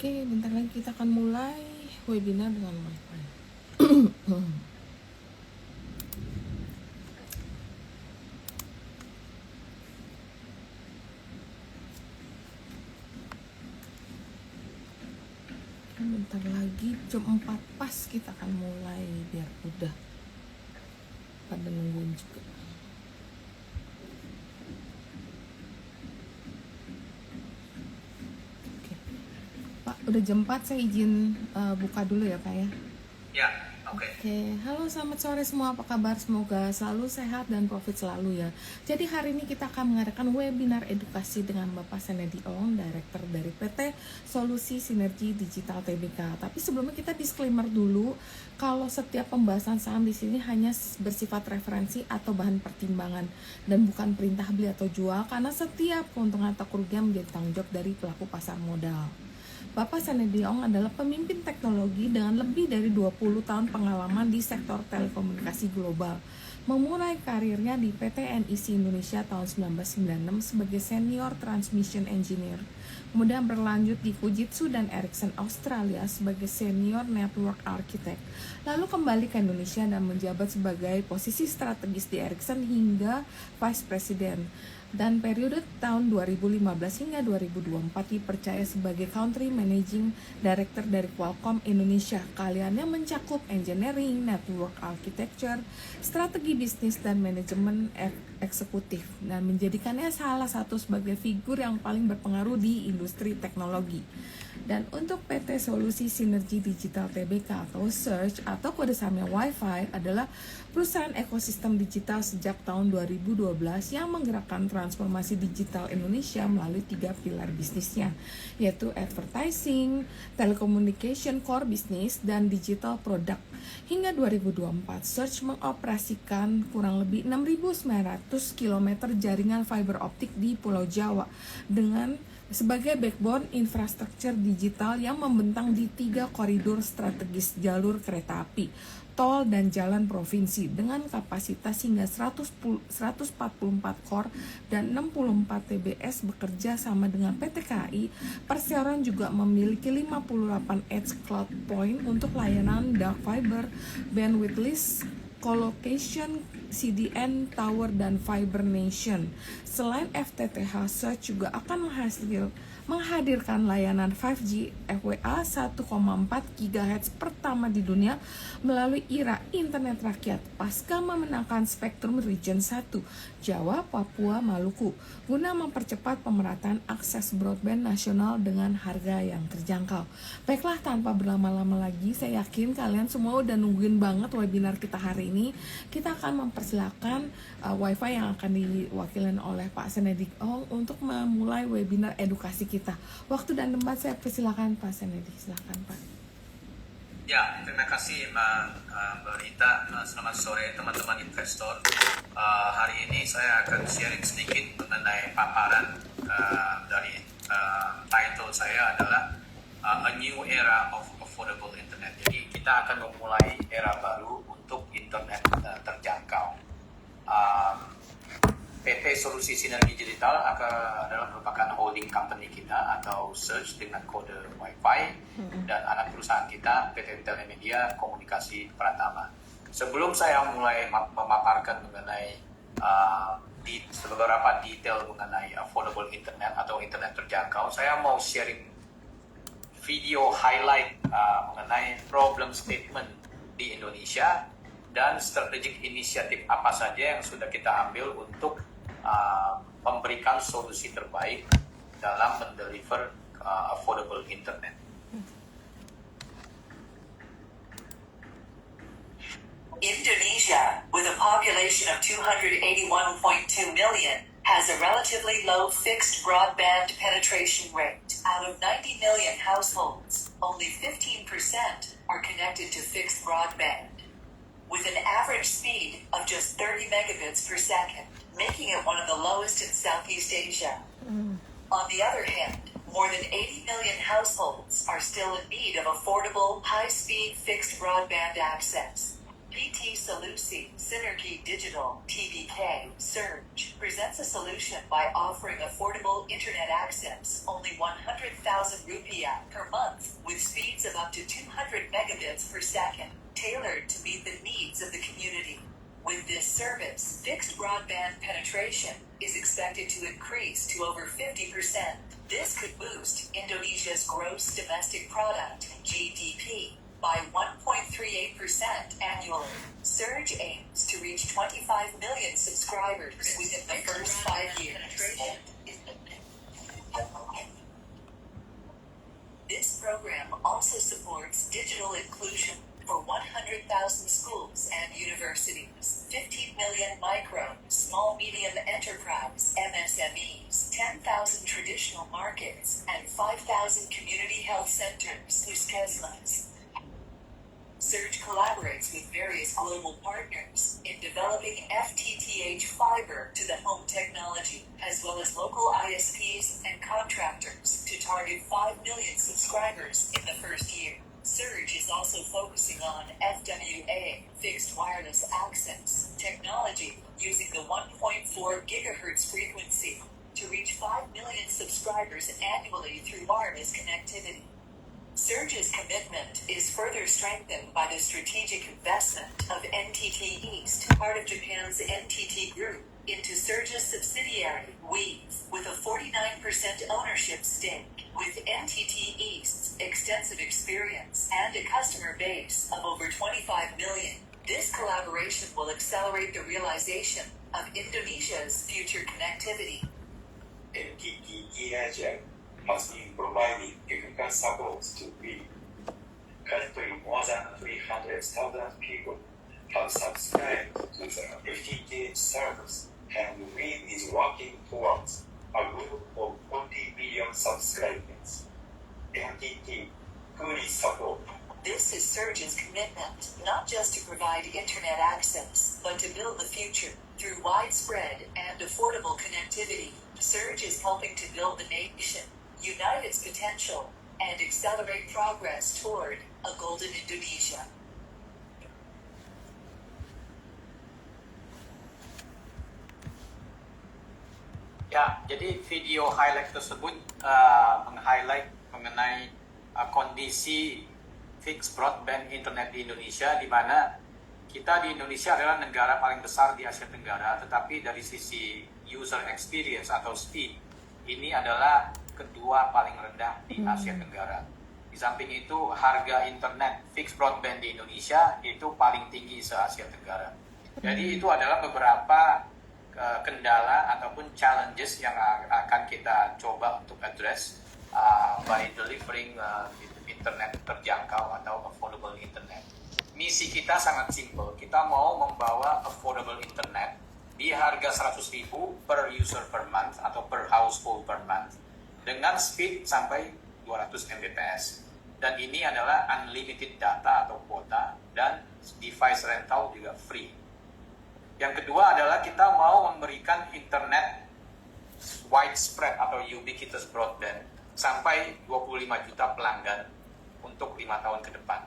Oke, bentar lagi kita akan mulai webinar dengan wifi. Bentar lagi jam 4 pas kita akan mulai biar udah pada nungguin juga. Oke. Pak, udah jam 4 saya izin buka dulu ya Pak ya. Ya, oke. Oke, halo selamat sore semua, apa kabar? Semoga selalu sehat dan profit selalu ya. Jadi hari ini kita akan mengadakan webinar edukasi dengan Bapak Sanedi Ong, Director dari PT Solusi Sinergi Digital TBK. Tapi sebelumnya kita disclaimer dulu, kalau setiap pembahasan saham di sini hanya bersifat referensi atau bahan pertimbangan dan bukan perintah beli atau jual, karena setiap keuntungan atau kerugian menjadi tanggung jawab dari pelaku pasar modal. Bapak Sanedi Ong adalah pemimpin teknologi dengan lebih dari 20 tahun pengalaman di sektor telekomunikasi global. Memulai karirnya di PT NIC Indonesia tahun 1996 sebagai Senior Transmission Engineer. Kemudian berlanjut di Fujitsu dan Ericsson Australia sebagai Senior Network Architect. Lalu kembali ke Indonesia dan menjabat sebagai posisi strategis di Ericsson hingga Vice President. Dan periode tahun 2015 hingga 2024 dipercaya sebagai Country Managing Director dari Qualcomm Indonesia. Keahliannya mencakup engineering, network architecture, strategi bisnis dan manajemen eksekutif, dan menjadikannya salah satu sebagai figur yang paling berpengaruh di industri teknologi. Dan untuk PT Solusi Sinergi Digital TBK atau Search atau kode sahamnya Wi-Fi adalah perusahaan ekosistem digital sejak tahun 2012 yang menggerakkan transformasi digital Indonesia melalui 3 pilar bisnisnya, yaitu advertising, telecommunication core business, dan digital product. Hingga 2024, Search mengoperasikan kurang lebih 6.900 km jaringan fiber optik di Pulau Jawa dengan sebagai backbone infrastruktur digital yang membentang di 3 koridor strategis jalur kereta api, tol, dan jalan provinsi dengan kapasitas hingga 144 core dan 64 TBS bekerja sama dengan PT KAI. Perseroan juga memiliki 58 edge cloud point untuk layanan dark fiber, bandwidthless colocation, CDN, tower, dan fiber nation. Selain FTTH, Search juga akan menghadirkan layanan 5G FWA 1,4 GHz pertama di dunia melalui IRA Internet Rakyat pasca memenangkan Spektrum Region 1 Jawa, Papua, Maluku guna mempercepat pemerataan akses broadband nasional dengan harga yang terjangkau. Baiklah, tanpa berlama-lama lagi, saya yakin kalian semua udah nungguin banget webinar kita hari ini. Kita akan mempersilahkan Wi-Fi yang akan diwakilkan oleh Pak Sanedi Ong untuk memulai webinar edukasi kita. Waktu dan tempat saya persilakan Pak Sanedi, silakan Pak. Ya, terima kasih Mbak Rita. Selamat sore teman-teman investor. Hari ini saya akan sharing sedikit mengenai paparan dari title saya adalah A New Era of Affordable Internet. Jadi kita akan memulai era baru untuk internet terjangkau. PT Solusi Sinergi Digital adalah merupakan holding company kita atau Search dengan kode Wi-Fi, dan anak perusahaan kita PT Telemedia Komunikasi Pratama. Sebelum saya mulai memaparkan mengenai beberapa detail mengenai affordable internet atau internet terjangkau, saya mau sharing video highlight mengenai problem statement di Indonesia dan strategic inisiatif apa saja yang sudah kita ambil untuk memberikan solusi terbaik dalam mendeliver affordable internet. Indonesia, with a population of 281.2 million, has a relatively low fixed broadband penetration rate. Out of 90 million households, only 15% are connected to fixed broadband, with an average speed of just 30 megabits per second, making it one of the lowest in Southeast Asia. On the other hand, more than 80 million households are still in need of affordable, high-speed fixed broadband access. PT Solusi, Synergy Digital, TBK, Surge, presents a solution by offering affordable internet access, only 100,000 rupiah per month, with speeds of up to 200 megabits per second, tailored to meet the needs of the community. With this service, fixed broadband penetration is expected to increase to over 50%. This could boost Indonesia's gross domestic product, GDP, by 1.38% annually. Surge aims to reach 25 million subscribers within the first 5 years. This program also supports digital inclusion for 100,000 schools and universities, 15 million micro, small medium enterprise, MSMEs, 10,000 traditional markets, and 5,000 community health centers, Puskesmas. Surge collaborates with various global partners in developing FTTH fiber to the home technology, as well as local ISPs and contractors to target 5 million subscribers in the first year. Surge is also focusing on FWA, fixed wireless access, technology using the 1.4 gigahertz frequency to reach 5 million subscribers annually through wireless connectivity. Surge's commitment is further strengthened by the strategic investment of NTT East, part of Japan's NTT Group, into Surge's subsidiary, Weave, with a 49% ownership stake. With NTT East's extensive experience and a customer base of over 25 million, this collaboration will accelerate the realization of Indonesia's future connectivity. NTT Asia has been providing technical support to Weave. Currently, more than 300,000 people have subscribed to the FTTH service, and Weave is working towards a goal of 40 million subscribers. NTT fully support. This is Surge's commitment, not just to provide internet access, but to build the future through widespread and affordable connectivity. Surge is helping to build the nation, unite its potential, and accelerate progress toward a golden Indonesia. Ya, jadi video highlight tersebut meng-highlight mengenai kondisi fixed broadband internet di Indonesia, di mana kita di Indonesia adalah negara paling besar di Asia Tenggara, tetapi dari sisi user experience atau speed, ini adalah kedua paling rendah di Asia Tenggara. Di samping itu, harga internet fixed broadband di Indonesia itu paling tinggi se-Asia Tenggara. Jadi itu adalah beberapa kendala ataupun challenges yang akan kita coba untuk address by delivering internet terjangkau atau affordable internet. Misi kita sangat simple, kita mau membawa affordable internet di harga 100.000 per user per month atau per household per month dengan speed sampai 200 Mbps. Dan ini adalah unlimited data atau kuota dan device rental juga free. Yang kedua adalah kita mau memberikan internet widespread atau ubiquitous broadband sampai 25 juta pelanggan untuk 5 tahun ke depan.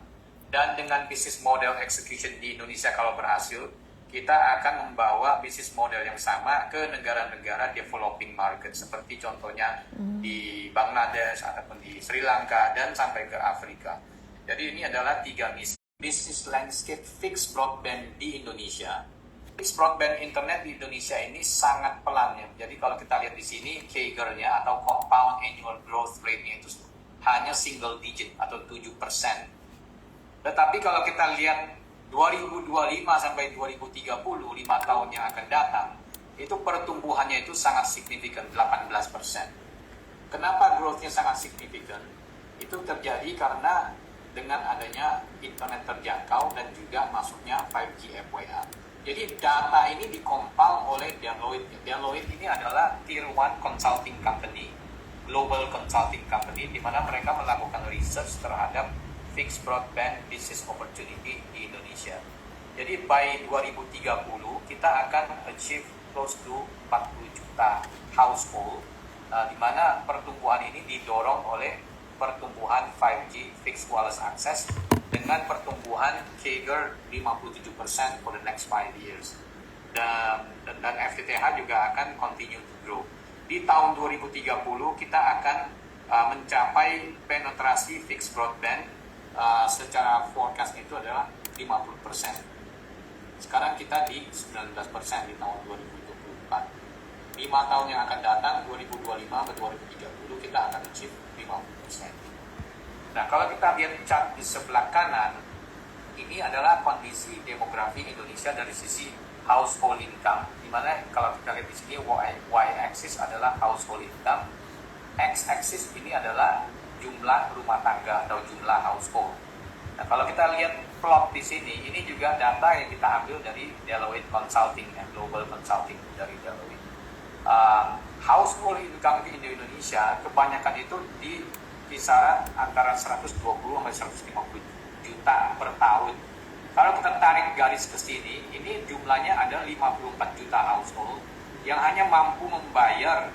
Dan dengan bisnis model execution di Indonesia kalau berhasil, kita akan membawa bisnis model yang sama ke negara-negara developing market seperti contohnya di Bangladesh ataupun di Sri Lanka dan sampai ke Afrika. Jadi ini adalah 3 misi. Business landscape fixed broadband di Indonesia. Fixed broadband internet di Indonesia ini sangat pelan ya. Jadi kalau kita lihat di sini CAGR-nya atau compound annual growth rate-nya itu hanya single digit atau 7%. Tetapi kalau kita lihat 2025 sampai 2030, 5 tahun yang akan datang, itu pertumbuhannya itu sangat signifikan, 18%. Kenapa growth-nya sangat signifikan? Itu terjadi karena dengan adanya internet terjangkau dan juga masuknya 5G FWA. Jadi data ini dikompal oleh Deloitte. Deloitte ini adalah Tier 1 consulting company, global consulting company, di mana mereka melakukan research terhadap fixed broadband business opportunity di Indonesia. Jadi by 2030 kita akan achieve close to 40 juta household, di mana pertumbuhan ini didorong oleh pertumbuhan 5G fixed wireless access dengan dengan pertumbuhan CAGR 57% for the next 5 years. Dan FTTH juga akan continue to grow. Di tahun 2030 kita akan mencapai penetrasi fixed broadband secara forecast itu adalah 50%. Sekarang kita di 19% di tahun 2024. 5 tahun yang akan datang, 2025 ke 2030, kita akan achieve 50%. Nah, kalau kita lihat chart di sebelah kanan, ini adalah kondisi demografi Indonesia dari sisi household income. Dimana kalau kita lihat di sini y-axis adalah household income, x-axis ini adalah jumlah rumah tangga atau jumlah household. Nah, kalau kita lihat plot di sini, ini juga data yang kita ambil dari Deloitte Consulting, Global Consulting dari Deloitte. Household income di Indonesia kebanyakan itu di kisaran antara 120 sampai 150 juta per tahun. Kalau kita tarik garis ke sini, ini jumlahnya ada 54 juta household yang hanya mampu membayar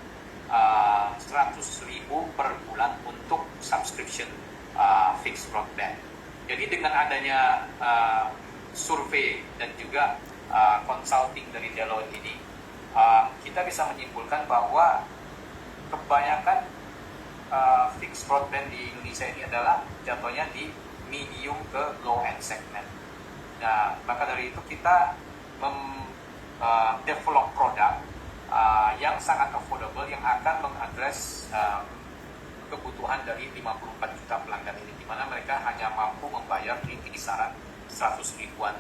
100.000 per bulan untuk subscription fixed broadband. Jadi dengan adanya survei dan juga consulting dari Deloitte ini, kita bisa menyimpulkan bahwa kebanyakan fixed broadband di Indonesia ini adalah jatuhnya di medium ke low end segment. Nah, maka dari itu kita develop produk yang sangat affordable yang akan mengadres kebutuhan dari 54 juta pelanggan ini, di mana mereka hanya mampu membayar di kisaran 100 ribuan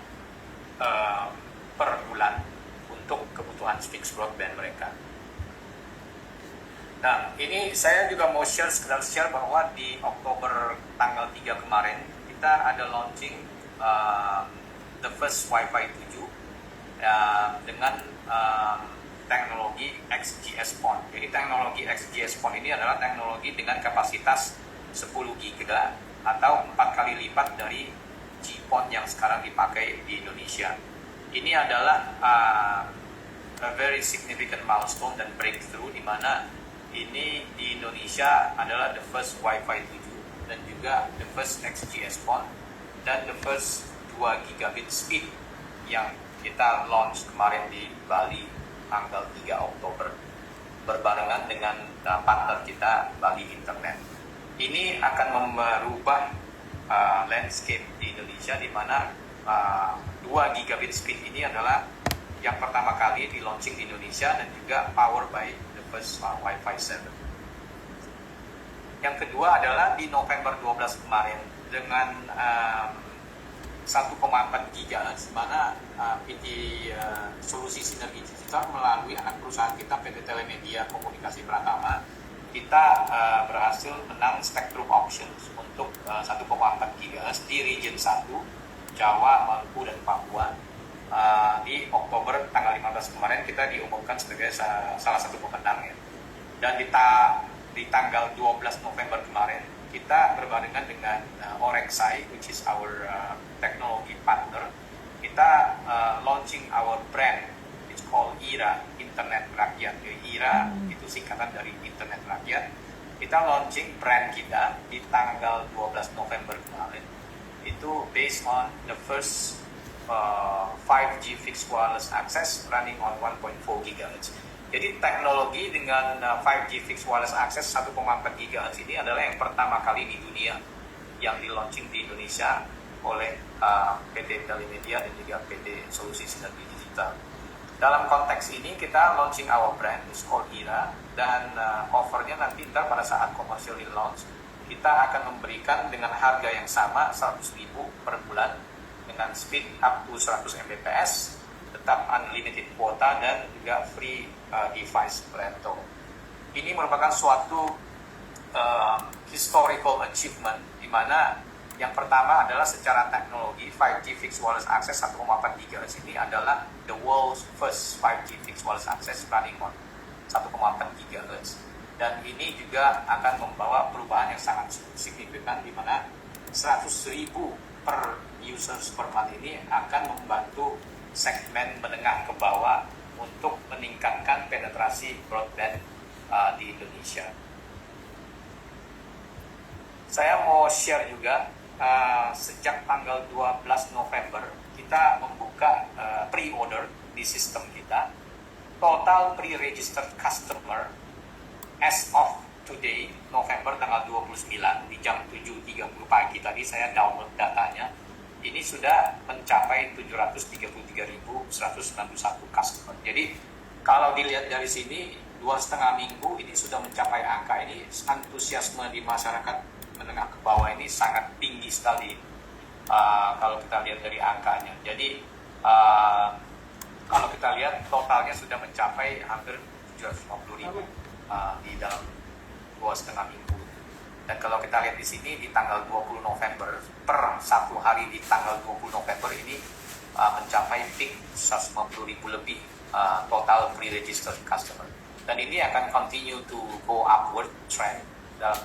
per bulan untuk kebutuhan fixed broadband mereka. Nah, ini saya juga mau sekedar share bahwa di Oktober tanggal 3 kemarin kita ada launching the first Wi-Fi 7 dengan teknologi XGS-PON. Jadi teknologi XGS-PON ini adalah teknologi dengan kapasitas 10 GB atau 4 kali lipat dari GPON yang sekarang dipakai di Indonesia. Ini adalah a very significant milestone dan breakthrough di mana ini di Indonesia adalah the first Wi-Fi 7 dan juga the first XGS-PON dan the first 2 gigabit speed yang kita launch kemarin di Bali tanggal 3 Oktober berbarengan dengan partner kita Bali Internet. Ini akan merubah landscape di Indonesia di mana 2 gigabit speed ini adalah yang pertama kali di launching di Indonesia dan juga powered by the first Wi-Fi 7. Yang kedua adalah di November 12 kemarin dengan 1,4 GHz, di mana PT Solusi Sinergi Digital melalui anak perusahaan kita PT Telemedia Komunikasi Pratama, kita berhasil menang spectrum auctions untuk 1,4 GHz di region 1, Jawa, Maluku, dan Papua. Di Oktober tanggal 15 kemarin kita diumumkan sebagai salah satu pemenang ya. Dan di tanggal 12 November kemarin kita berbarengan dengan Orexai, which is our technology partner. Kita launching our brand, it's called IRA, Internet Rakyat. IRA itu singkatan dari Internet Rakyat. Kita launching brand kita di tanggal 12 November kemarin. Itu based on the first 5G fixed wireless access running on 1.4 GHz. Jadi teknologi dengan 5G fixed wireless access 1,4 GHz ini adalah yang pertama kali di dunia yang di launching di Indonesia oleh PT Telemedia dan juga PT Solusi Sinergi Digital. Dalam konteks ini kita launching our brand, it's called IRA, dan offernya nanti pada saat commercially launch kita akan memberikan dengan harga yang sama 100.000 per bulan dengan speed up to 100 Mbps, tetap unlimited kuota dan juga free device rental. Ini merupakan suatu historical achievement di mana yang pertama adalah secara teknologi 5G fixed wireless access 1,4 GHz ini adalah the world's first 5G fixed wireless access running on 1,4 GHz. Dan ini juga akan membawa perubahan yang sangat signifikan di mana 100.000 per users per month ini akan membantu segmen menengah ke bawah untuk meningkatkan penetrasi broadband di Indonesia. Saya mau share juga sejak tanggal 12 November kita membuka pre-order di sistem kita. Total pre-registered customer as of today, November tanggal 29 di jam 7.30 pagi tadi saya download datanya. Ini sudah mencapai 733.191 customer. Jadi kalau dilihat dari sini 2,5 minggu ini sudah mencapai angka ini, antusiasme di masyarakat menengah ke bawah ini sangat tinggi sekali kalau kita lihat dari angkanya. Jadi kalau kita lihat totalnya sudah mencapai hampir 750.000 di dalam 2,5 minggu. Dan kalau kita lihat di sini di tanggal 20 November per satu hari di tanggal 20 November ini mencapai peak 150.000 lebih total pre-registered customer. Dan ini akan continue to go upward trend dalam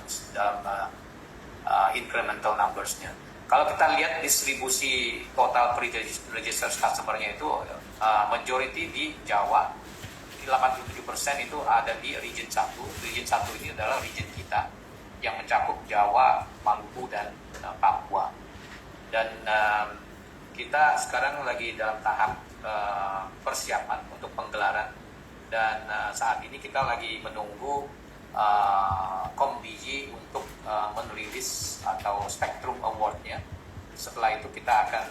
incremental numbers-nya. Kalau kita lihat distribusi total pre-registered customer-nya itu majority di Jawa, 87% itu ada di region 1. Region 1 ini adalah region kita yang mencakup Jawa, Maluku, dan Papua. Dan kita sekarang lagi dalam tahap persiapan untuk penggelaran. Dan saat ini kita lagi menunggu Komdigi untuk menerilis atau Spectrum Award-nya. Setelah itu kita akan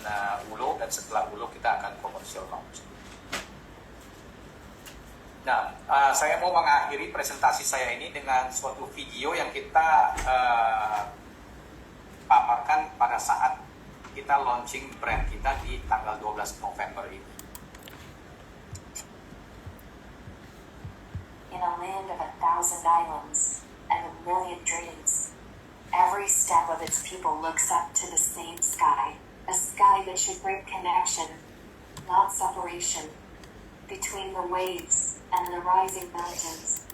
ulo, dan setelah ulo kita akan commercial launch. Nah, saya mau mengakhiri presentasi saya ini dengan suatu video yang kita paparkan pada saat kita launching brand kita di tanggal 12 November ini. In a land of 1,000 islands and a million dreams, every step of its people looks up to the same sky, a sky that should bring connection, not separation, between the waves and the rising mountains.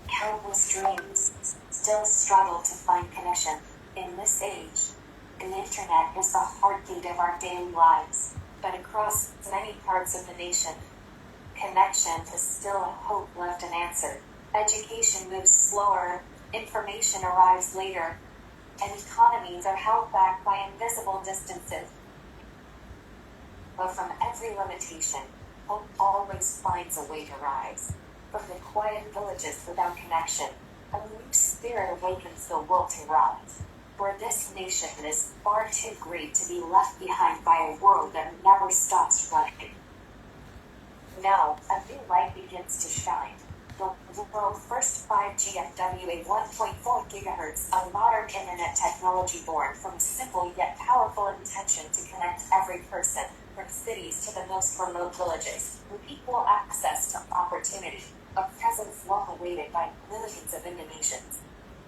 Countless dreams still struggle to find connection. In this age, the internet is the heartbeat of our daily lives, but across many parts of the nation, connection is still a hope left unanswered. Education moves slower, information arrives later, and economies are held back by invisible distances. But from every limitation, hope always finds a way to rise. From the quiet villages without connection, a new spirit awakens the will to rise. For this nation is far too great to be left behind by a world that never stops running. Now, a new light begins to shine. The world's first 5G FWA 1.4 GHz, a modern internet technology born from simple yet powerful intention to connect every person, from cities to the most remote villages, with equal access to opportunity, a presence long awaited by millions of Indonesians.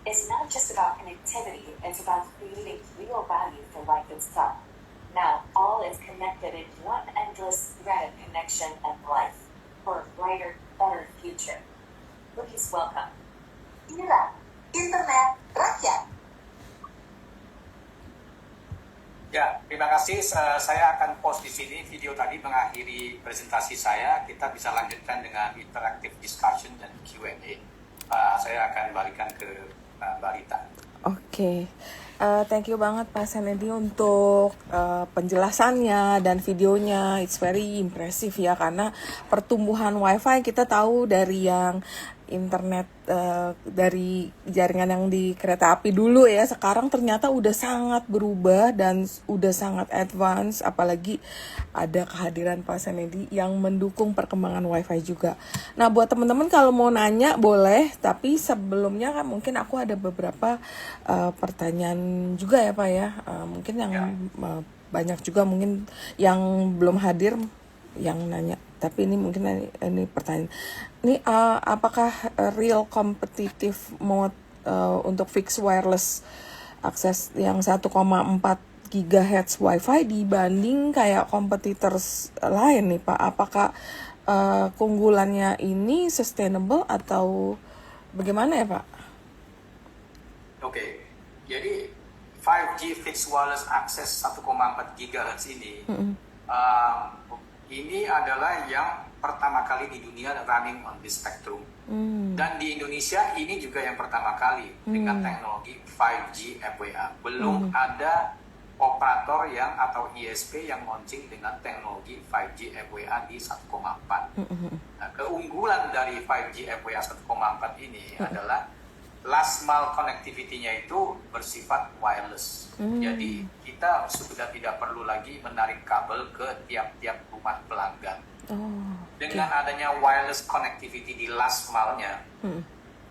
It's not just about connectivity, it's about creating real value for life itself. Now, all is connected in one endless thread of connection and life, for a brighter, better future. Please welcome. Inilah Internet Rakyat. Ya, terima kasih. Saya akan post di sini video tadi mengakhiri presentasi saya. Kita bisa lanjutkan dengan interactive discussion dan Q&A. Saya akan balikan ke Mbak Rita. Oke, thank you banget Pak Senedi untuk penjelasannya dan videonya. It's very impressive ya, karena pertumbuhan WiFi kita tahu dari yang internet dari jaringan yang di kereta api dulu ya, sekarang ternyata udah sangat berubah dan udah sangat advance, apalagi ada kehadiran Pak Senedi yang mendukung perkembangan WiFi juga. Nah, buat teman-teman kalau mau nanya boleh, tapi sebelumnya kan mungkin aku ada beberapa pertanyaan juga ya Pak ya, mungkin yang banyak juga mungkin yang belum hadir yang nanya, tapi ini mungkin ini pertanyaan ini, apakah real competitive mode untuk fixed wireless akses yang 1,4 GHz WiFi dibanding kayak competitors lain nih Pak? Apakah keunggulannya ini sustainable atau bagaimana ya Pak? Oke, jadi 5G fixed wireless access 1,4 GHz ini ini adalah yang pertama kali di dunia running on this spectrum. Dan di Indonesia ini juga yang pertama kali dengan teknologi 5G FWA. Belum ada operator yang atau ISP yang launching dengan teknologi 5G FWA di 1,4. Nah, keunggulan dari 5G FWA 1,4 ini adalah last mile connectivity-nya itu bersifat wireless. Jadi kita sudah tidak perlu lagi menarik kabel ke tiap-tiap rumah pelanggan. Dengan adanya wireless connectivity di last mile-nya,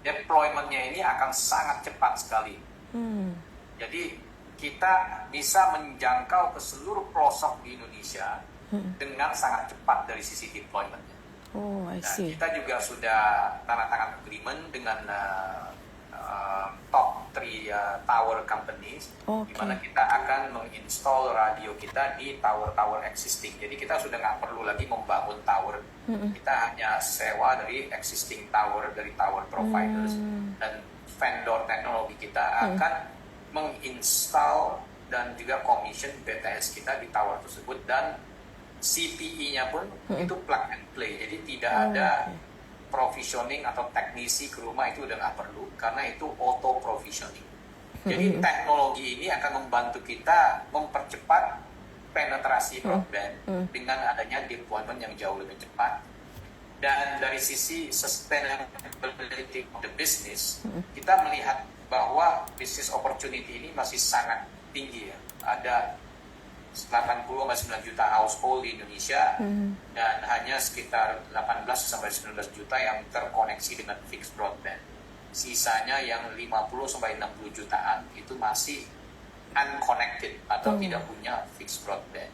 deployment-nya ini akan sangat cepat sekali. Jadi kita bisa menjangkau ke seluruh pelosok di Indonesia dengan sangat cepat dari sisi deployment-nya. I Nah, see. kita juga sudah tanda tangan agreement dengan top 3 tower companies, di mana kita akan menginstall radio kita di tower-tower existing. Jadi kita sudah nggak perlu lagi membangun tower. Kita hanya sewa dari existing tower, dari tower providers, dan vendor teknologi kita akan menginstal dan juga commission BTS kita di tower tersebut, dan CPE-nya pun itu plug and play. Jadi tidak ada provisioning atau teknisi ke rumah, itu udah nggak perlu karena itu auto provisioning. Jadi teknologi ini akan membantu kita mempercepat penetrasi broadband dengan adanya deployment yang jauh lebih cepat. Dan dari sisi sustainability of the business, kita melihat bahwa business opportunity ini masih sangat tinggi ya. Ada 80-9 juta household di Indonesia, dan hanya sekitar 18-19 juta yang terkoneksi dengan fixed broadband. Sisanya yang 50-60 jutaan itu masih unconnected atau tidak punya fixed broadband.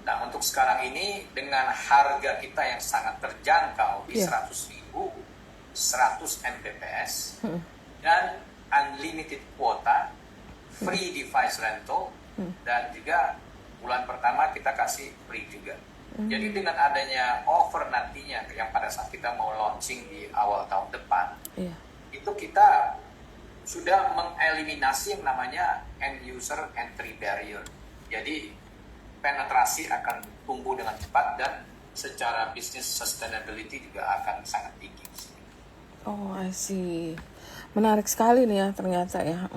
Nah, untuk sekarang ini dengan harga kita yang sangat terjangkau di 100.000, 100 Mbps, dan unlimited kuota, free device rental, dan juga bulan pertama kita kasih free juga. Jadi dengan adanya offer nantinya yang pada saat kita mau launching di awal tahun depan, itu kita sudah mengeliminasi yang namanya end user entry barrier. Jadi penetrasi akan tumbuh dengan cepat dan secara business sustainability juga akan sangat tinggi. I see. Menarik sekali nih ya ternyata ya.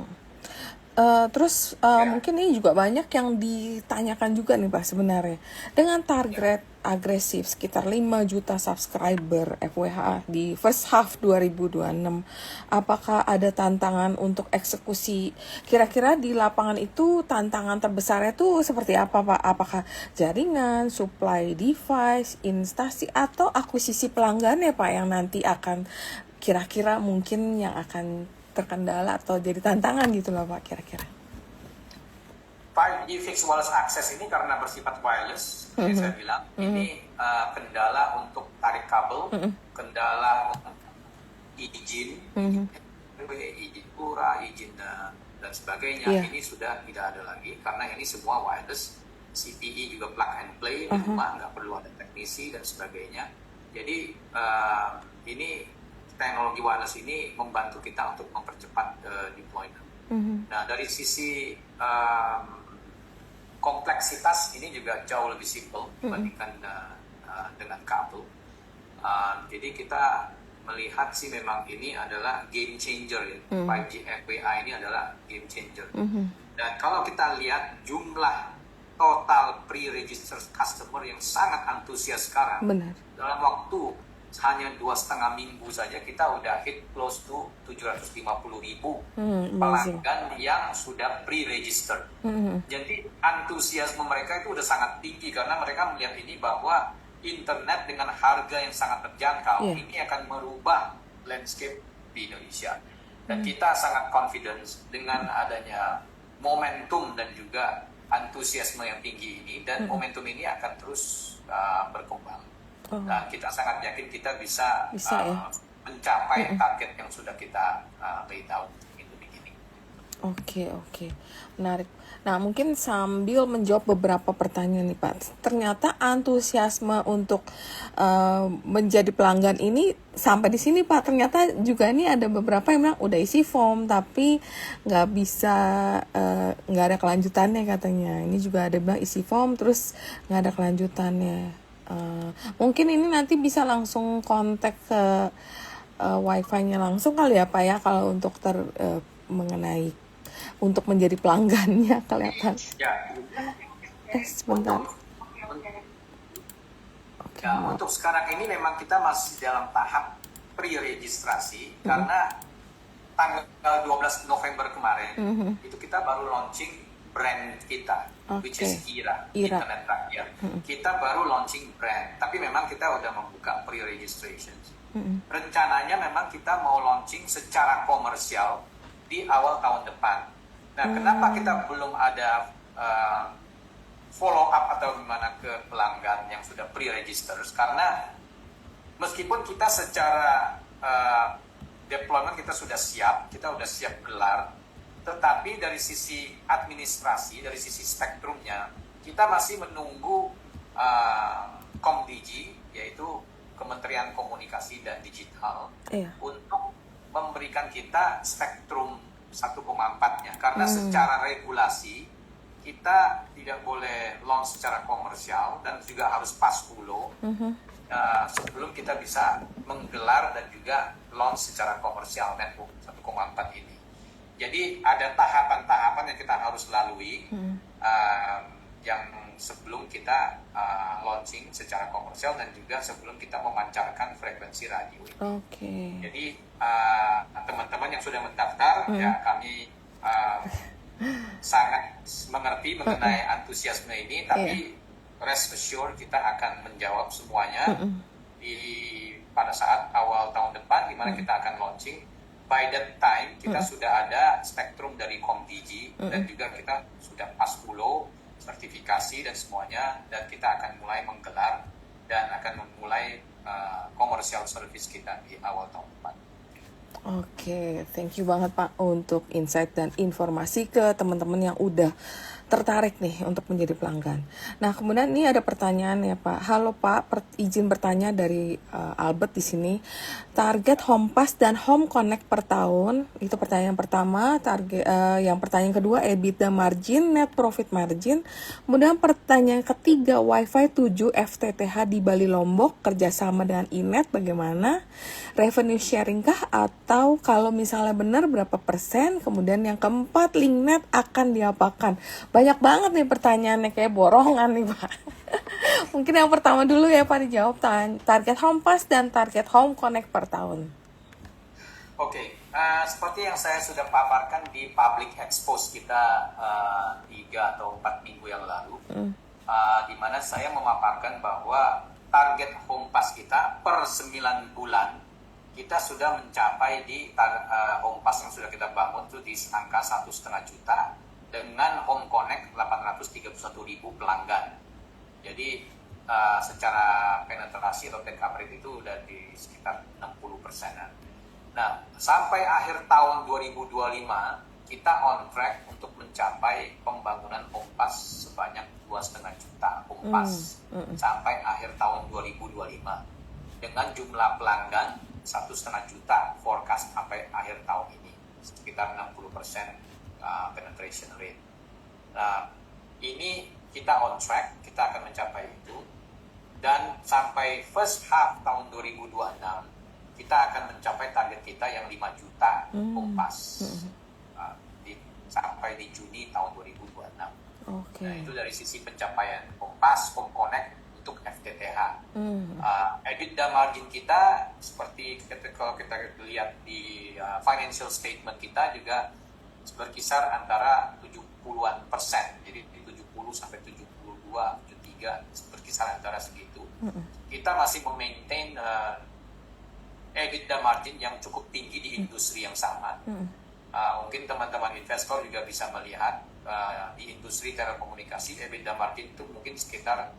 Terus mungkin ini juga banyak yang ditanyakan juga nih Pak sebenarnya. Dengan target agresif sekitar 5 juta subscriber FWA di first half 2026, apakah ada tantangan untuk eksekusi? Kira-kira di lapangan itu tantangan terbesarnya tuh seperti apa Pak? Apakah jaringan, supply device, instasi, atau akuisisi pelanggan ya Pak yang nanti akan kira-kira mungkin yang akan terkendala atau jadi tantangan gitu loh Pak kira-kira? 5G fixed wireless access ini karena bersifat wireless, seperti saya bilang, ini kendala untuk tarik kabel, kendala untuk izin, izin pura, izin dan sebagainya. Ini sudah tidak ada lagi karena ini semua wireless. CPE juga plug and play di rumah, nggak perlu ada teknisi dan sebagainya. Jadi ini teknologi wireless ini membantu kita untuk mempercepat deployment. Nah, dari sisi kompleksitas ini juga jauh lebih simple dibandingkan dengan kabel. Jadi kita melihat sih memang ini adalah game changer ya. 5G FWA ini adalah game changer. Dan kalau kita lihat jumlah total pre-registered customer yang sangat antusias sekarang, dalam waktu hanya 2,5 minggu saja kita udah hit close to 750,000 pelanggan yang sudah pre-registered. Jadi antusiasme mereka itu udah sangat tinggi karena mereka melihat ini bahwa internet dengan harga yang sangat terjangkau ini akan merubah landscape di Indonesia. Dan kita sangat confident dengan adanya momentum dan juga antusiasme yang tinggi ini, dan momentum ini akan terus berkembang. Dan kita sangat yakin kita bisa mencapai target yang sudah kita laid out in the beginning. Oke, menarik. Nah, mungkin sambil menjawab beberapa pertanyaan nih Pak. Ternyata antusiasme untuk menjadi pelanggan ini sampai di sini Pak. Ternyata juga ini ada beberapa yang bilang udah isi form tapi nggak bisa, nggak ada kelanjutannya katanya. Ini juga ada bilang isi form terus nggak ada kelanjutannya. Mungkin ini nanti bisa langsung kontak ke wifi-nya langsung kali ya Pak ya kalau untuk mengenai untuk menjadi pelanggannya kelihatan. Ya, Sebentar. Oke, maaf. untuk sekarang ini memang kita masih dalam tahap pre-registrasi karena tanggal 12 November kemarin itu kita baru launching brand kita, which is IRA. Internet Rakyat. Kita baru launching brand, tapi memang kita udah membuka pre-registration. Rencananya memang kita mau launching secara komersial di awal tahun depan. Nah, kenapa kita belum ada follow up atau gimana ke pelanggan yang sudah pre-register? Karena meskipun kita secara deployment kita sudah siap gelar, tetapi dari sisi administrasi, dari sisi spektrumnya, kita masih menunggu Komdigi, yaitu Kementerian Komunikasi dan Digital, untuk memberikan kita spektrum 1,4-nya. Karena secara regulasi, kita tidak boleh launch secara komersial dan juga harus pas follow sebelum kita bisa menggelar dan juga launch secara komersial network 1,4 ini. Jadi ada tahapan-tahapan yang kita harus lalui yang sebelum kita launching secara komersial dan juga sebelum kita memancarkan frekuensi radio ini. Jadi teman-teman yang sudah mendaftar, ya kami sangat mengerti mengenai antusiasme ini, tapi rest assured kita akan menjawab semuanya pada saat awal tahun depan, di mana kita akan launching. By that time kita sudah ada spektrum dari Komdigi dan juga kita sudah pas follow, sertifikasi dan semuanya, dan kita akan mulai menggelar dan akan memulai commercial service kita di awal tahun depan. Oke, thank you banget Pak untuk insight dan informasi ke teman-teman yang udah tertarik nih untuk menjadi pelanggan. Nah, kemudian ini ada pertanyaan ya Pak. Halo Pak, izin bertanya dari Albert di sini. Target HomePass dan Home Connect per tahun, itu pertanyaan pertama. Yang pertanyaan kedua EBITDA margin, net profit margin. Kemudian pertanyaan ketiga, WiFi 7 FTTH di Bali Lombok kerjasama dengan Inet bagaimana? Revenue sharing kah atau kalau misalnya benar berapa persen? Kemudian yang keempat, Linknet akan diapakan? Banyak banget nih pertanyaannya, kayak borongan nih Pak. Mungkin yang pertama dulu ya Pak dijawab, target HomePass dan target Home Connect per tahun. Oke, seperti yang saya sudah paparkan di public expose kita 3 atau 4 minggu yang lalu, di mana saya memaparkan bahwa target HomePass kita per 9 bulan kita sudah mencapai di HomePass yang sudah kita bangun itu di angka 1,5 juta dengan Home Connect 831.000 pelanggan. Jadi secara penetrasi atau take up rate itu udah di sekitar 60%-an. Nah, sampai akhir tahun 2025 kita on track untuk mencapai pembangunan HomePass sebanyak 2,5 juta HomePass sampai akhir tahun 2025 dengan jumlah pelanggan 1,5 juta forecast sampai akhir tahun ini, sekitar 60% penetration rate. Nah, ini kita on track, kita akan mencapai itu, dan sampai first half tahun 2026 kita akan mencapai target kita yang 5 juta HomePass sampai di Juni tahun 2026. Nah, itu dari sisi pencapaian HomePass, Home Connect untuk FTTH. EBITDA margin kita seperti kalau kita lihat di financial statement kita juga berkisar antara 70-an persen, jadi di 70 sampai 72, 73 berkisar antara segitu. Kita masih memaintain EBITDA margin yang cukup tinggi di industri yang sama. Mungkin teman-teman investor juga bisa melihat di industri telekomunikasi EBITDA margin itu mungkin sekitar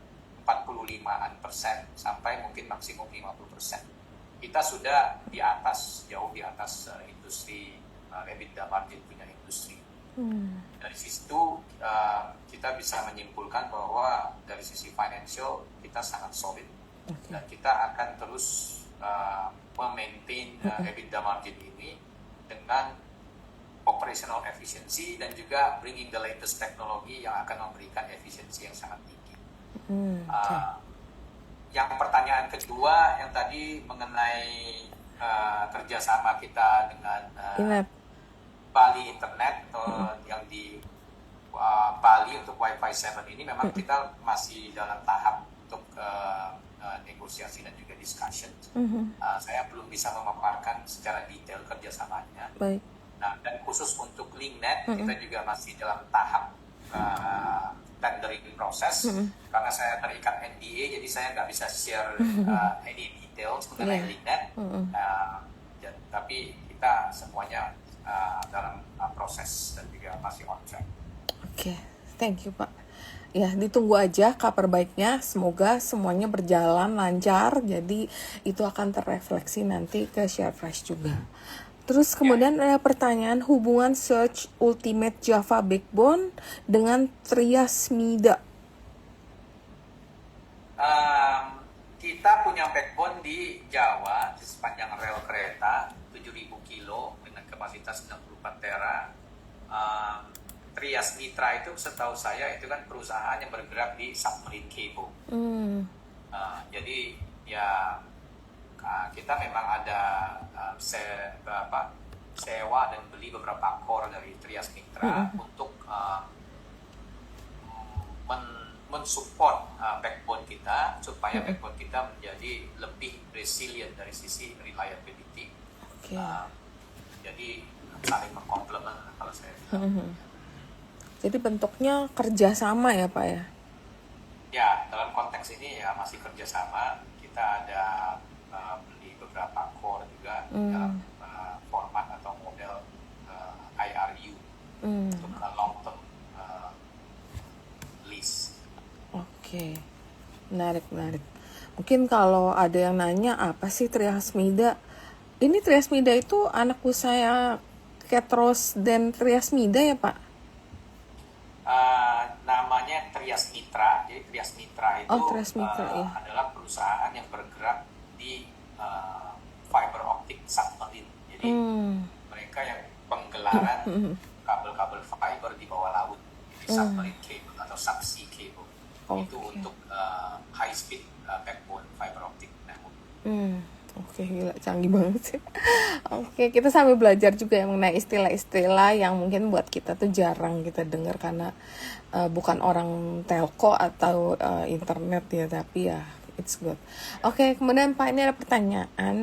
45-an persen sampai mungkin maksimum 50%. Kita sudah di atas, jauh di atas industri EBITDA margin punya industri. Dari situ kita bisa menyimpulkan bahwa dari sisi financial kita sangat solid dan kita akan terus memaintain EBITDA margin ini dengan operational efficiency dan juga bringing the latest teknologi yang akan memberikan efisiensi yang sangat tinggi. Yang pertanyaan kedua yang tadi mengenai kerjasama kita dengan Bali Internet atau yang di Bali untuk Wi-Fi 7 ini memang kita masih dalam tahap untuk negosiasi dan juga discussion. Saya belum bisa memaparkan secara detail kerjasamanya. Baik. Nah, dan khusus untuk LinkNet kita juga masih dalam tahap tendering proses karena saya terikat NDA, jadi saya nggak bisa share any details mengenai LinkNet. Tapi kita semuanya dalam proses dan juga masih on track. Oke, thank you Pak. Ya, ditunggu aja kabar baiknya. Semoga semuanya berjalan lancar. Jadi itu akan terrefleksi nanti ke ShareFresh juga. Terus kemudian ada pertanyaan hubungan Search Ultimate Java Backbone dengan Trias Mida. Kita punya backbone di Jawa di sepanjang rel kereta 7.000 kilo dengan kapasitas 64 tera. Trias Mitra itu setahu saya itu kan perusahaan yang bergerak di submarine cable. Jadi ya kita memang ada sewa dan beli beberapa core dari Trias Mitra untuk mensupport backbone kita supaya backbone kita menjadi lebih resilient dari sisi reliability. Jadi saling berkomplement kalau saya bilang. Jadi bentuknya kerjasama ya Pak ya? Ya, dalam konteks ini ya masih kerjasama. Kita ada beli beberapa core juga dalam format atau model IRU untuk long term lease. Oke, menarik. Mungkin kalau ada yang nanya apa sih Trias Mida? Ini Trias Mida itu anak usaha Ketros dan Trias Mida ya Pak? Namanya Trias Mitra. Jadi Trias Mitra itu Trias Mitra, adalah perusahaan yang bergerak di fiber optic submarine. Jadi mereka yang penggelaran kabel-kabel fiber di bawah laut, jadi submarine cable atau subsea cable. Itu untuk high speed backbone fiber optic network. Oke, gila, canggih banget sih. Oke, kita sambil belajar juga yang mengenai istilah-istilah yang mungkin buat kita tuh jarang kita dengar karena bukan orang telco atau internet ya, tapi ya it's good. Oke, kemudian Pak ini ada pertanyaan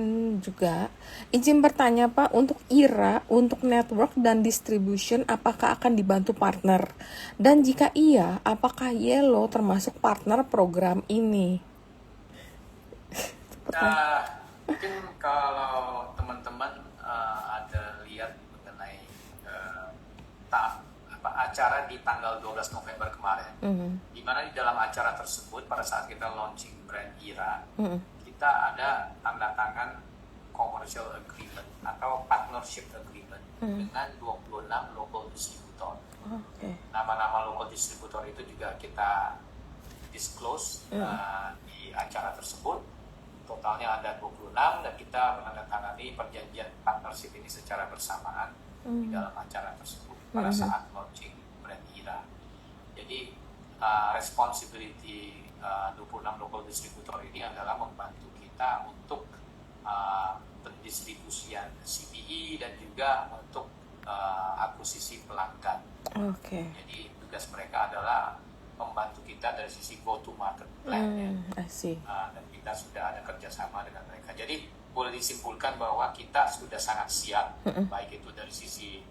juga. Izin bertanya Pak, untuk IRA, untuk network dan distribution apakah akan dibantu partner? Dan jika iya, apakah Yellow termasuk partner program ini? Mungkin kalau teman-teman ada lihat mengenai acara di tanggal 12 November kemarin, di mana di dalam acara tersebut pada saat kita launching brand IRA, kita ada tanda tangan commercial agreement atau partnership agreement dengan 26 local distributor. Nama-nama local distributor itu juga kita disclose di acara tersebut. Totalnya ada 26 dan kita menandatangani perjanjian partnership ini secara bersamaan di dalam acara tersebut pada saat launching brand IRA. Jadi responsibility 26 local distributor ini adalah membantu kita untuk pendistribusian CPE dan juga untuk akuisisi pelanggan. Jadi tugas mereka adalah membantu kita dari sisi go to market plan-nya. Dan kita sudah ada kerjasama dengan mereka. Jadi boleh disimpulkan bahwa kita sudah sangat siap, baik itu dari sisi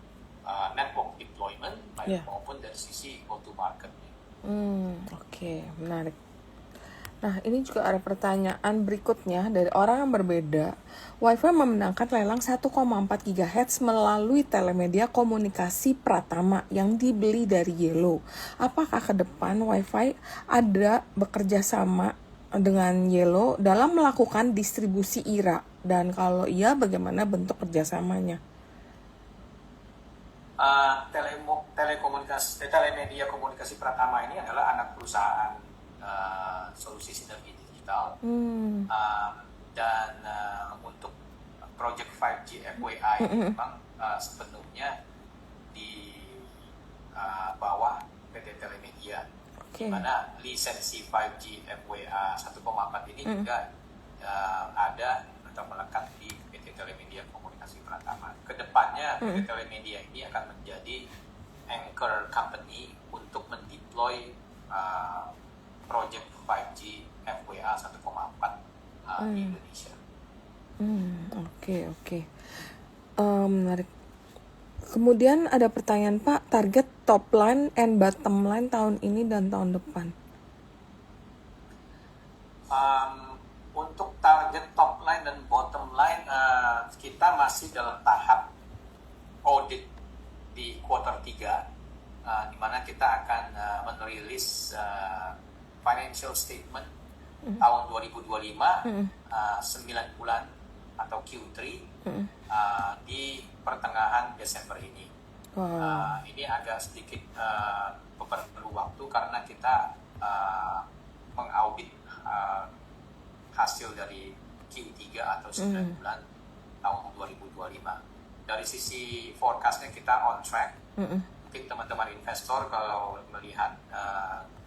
network deployment maupun dari sisi go to market-nya. Menarik. Nah, ini juga ada pertanyaan berikutnya dari orang yang berbeda. Wi-Fi memenangkan lelang 1,4 GHz melalui Telemedia Komunikasi Pratama yang dibeli dari Yellow. Apakah ke depan Wi-Fi ada bekerja sama dengan Yellow dalam melakukan distribusi IRA? Dan kalau iya, bagaimana bentuk kerjasamanya? Telemedia Komunikasi Pratama ini adalah anak perusahaan solusi sinergi digital dan untuk project 5G FWA ini memang sepenuhnya di bawah PT Telemedia, di mana lisensi 5G FWA 1,4 ini juga ada atau melekat di PT Telemedia Komunikasi Kasih Pratama. Kedepannya PT Telemedia ini akan menjadi anchor company untuk mendeploy project 5G FWA 1,4 di Indonesia. Oke. Menarik. Kemudian ada pertanyaan Pak, target top line and bottom line tahun ini dan tahun depan. Untuk target top line dan bottom line, kita masih dalam tahap audit di quarter 3, di mana kita akan merilis financial statement tahun 2025, 9 bulan atau Q3 di pertengahan Desember ini. Ini agak sedikit perlu waktu karena kita mengaudit hasil dari Q3 atau 9 bulan tahun 2025. Dari sisi forecastnya kita on track. Mungkin teman-teman investor kalau melihat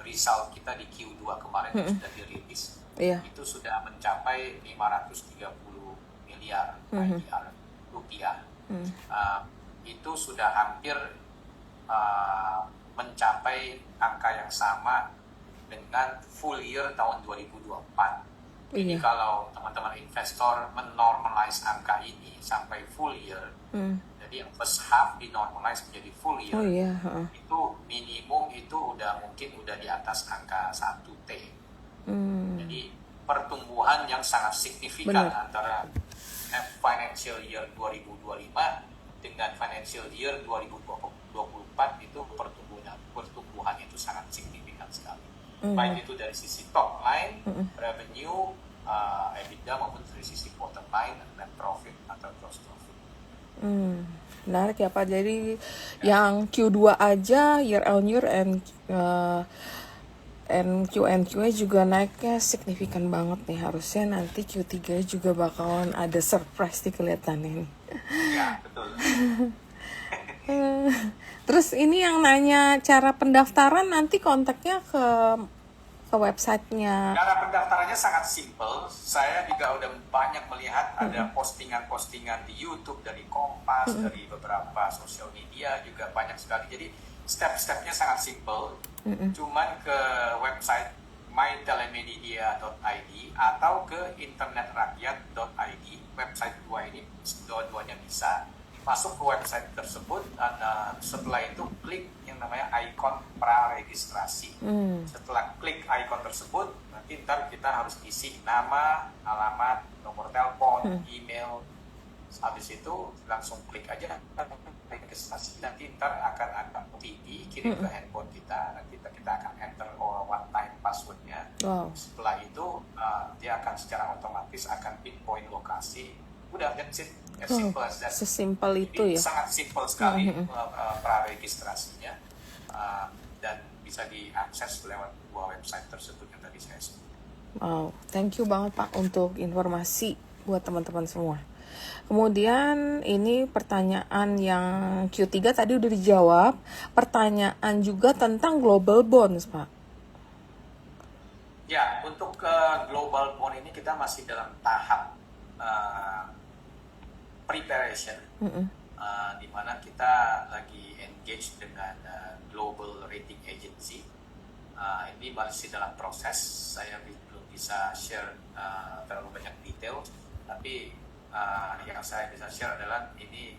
result kita di Q2 kemarin yang sudah dirilis, itu sudah mencapai 530 miliar IDR rupiah. Itu sudah hampir mencapai angka yang sama dengan full year tahun 2024. Jadi kalau teman-teman investor menormalize angka ini sampai full year, jadi yang first half dinormalize menjadi full year, itu minimum itu mungkin udah di atas angka 1T. Jadi pertumbuhan yang sangat signifikan antara financial year 2025 dengan financial year 2024 itu pertumbuhan itu sangat signifikan sekali. Baik itu dari sisi top line, revenue, EBITDA maupun dari sisi bottom line, net profit atau gross profit. Menarik ya Pak. Jadi yang Q2 aja year on year and Q&Q juga naiknya signifikan banget nih. Harusnya nanti Q3 juga bakalan ada surprise di kelihatannya nih. Ya, betul. Terus ini yang nanya cara pendaftaran, nanti kontaknya ke websitenya. Cara pendaftarannya sangat simple. Saya juga udah banyak melihat ada postingan-postingan di YouTube dari Kompas, dari beberapa sosial media juga banyak sekali. Jadi step-stepnya sangat simple. Cuman ke website mytelemedia.id atau ke internetrakyat.id. Website dua-duanya bisa. Masuk ke website tersebut, dan setelah itu klik yang namanya ikon praregistrasi. Setelah klik ikon tersebut, nanti ntar kita harus isi nama, alamat, nomor telepon, email. Habis itu langsung klik aja registrasi. Nanti ntar akan ada OTP kirim ke handphone kita. Nanti kita akan enter one time passwordnya. Setelah itu dia akan secara otomatis akan pinpoint lokasi. Udah, that's it. As simple as that. Sesimpel itu ya. Sangat simple sekali praregistrasinya, dan bisa diakses lewat dua website tersebut yang tadi saya sebut. Wow, thank you banget Pak untuk informasi buat teman-teman semua. Kemudian ini pertanyaan yang Q3 tadi udah dijawab. Pertanyaan juga tentang global bonds Pak. Ya, untuk global bond ini kita masih dalam tahap preparation, di mana kita lagi engage dengan global rating agency. Ini masih dalam proses. Saya belum bisa share terlalu banyak detail, tapi yang saya bisa share adalah ini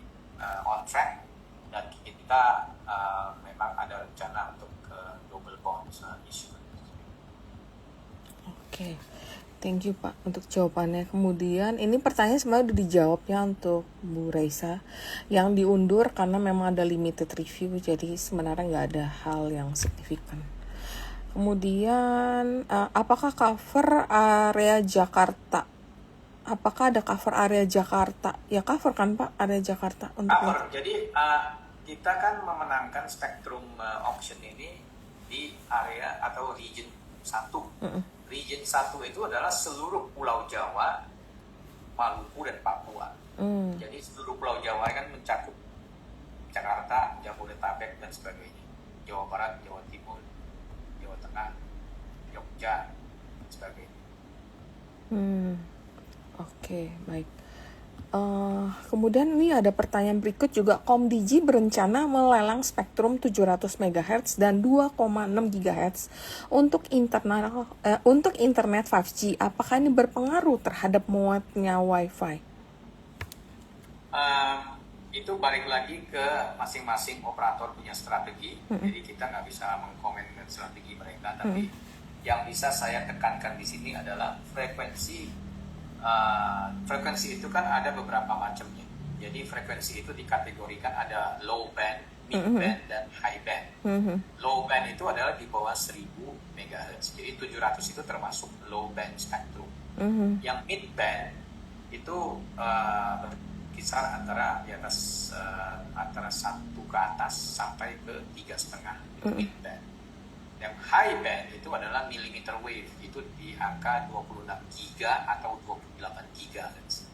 on track, dan kita memang ada rencana untuk global bonds issue. Oke. Thank you Pak untuk jawabannya. Kemudian ini pertanyaan sebenarnya udah dijawab ya untuk Bu Raisa. Yang diundur karena memang ada limited review, jadi sebenarnya nggak ada hal yang signifikan. Kemudian apakah cover area Jakarta? Apakah ada cover area Jakarta? Ya cover kan Pak, area Jakarta untuk cover. Jadi kita kan memenangkan spektrum auction ini di area atau region 1. Region 1 itu adalah seluruh Pulau Jawa, Maluku, dan Papua. Jadi seluruh Pulau Jawa kan mencakup Jakarta, Jabodetabek, dan sebagainya. Jawa Barat, Jawa Timur, Jawa Tengah, Jogja, dan sebagainya. Oke, baik. Kemudian ini ada pertanyaan berikut juga, Komdigi berencana melelang spektrum 700 MHz dan 2,6 GHz untuk internet 5G. Apakah ini berpengaruh terhadap muatnya Wi-Fi? Itu balik lagi ke masing-masing operator punya strategi. Jadi kita nggak bisa mengkomen strategi mereka, tapi yang bisa saya tekankan di sini adalah frekuensi. Frekuensi itu kan ada beberapa macamnya. Jadi frekuensi itu dikategorikan ada low band, mid band, dan high band. Low band itu adalah di bawah 1000 MHz. Jadi 700 itu termasuk low band spectrum. Yang mid band itu berkisar antara di atas antara 1 ke atas sampai ke 3,5 itu mid band. Yang high band itu adalah millimeter wave, itu di angka 26 giga atau 28 gigahertz.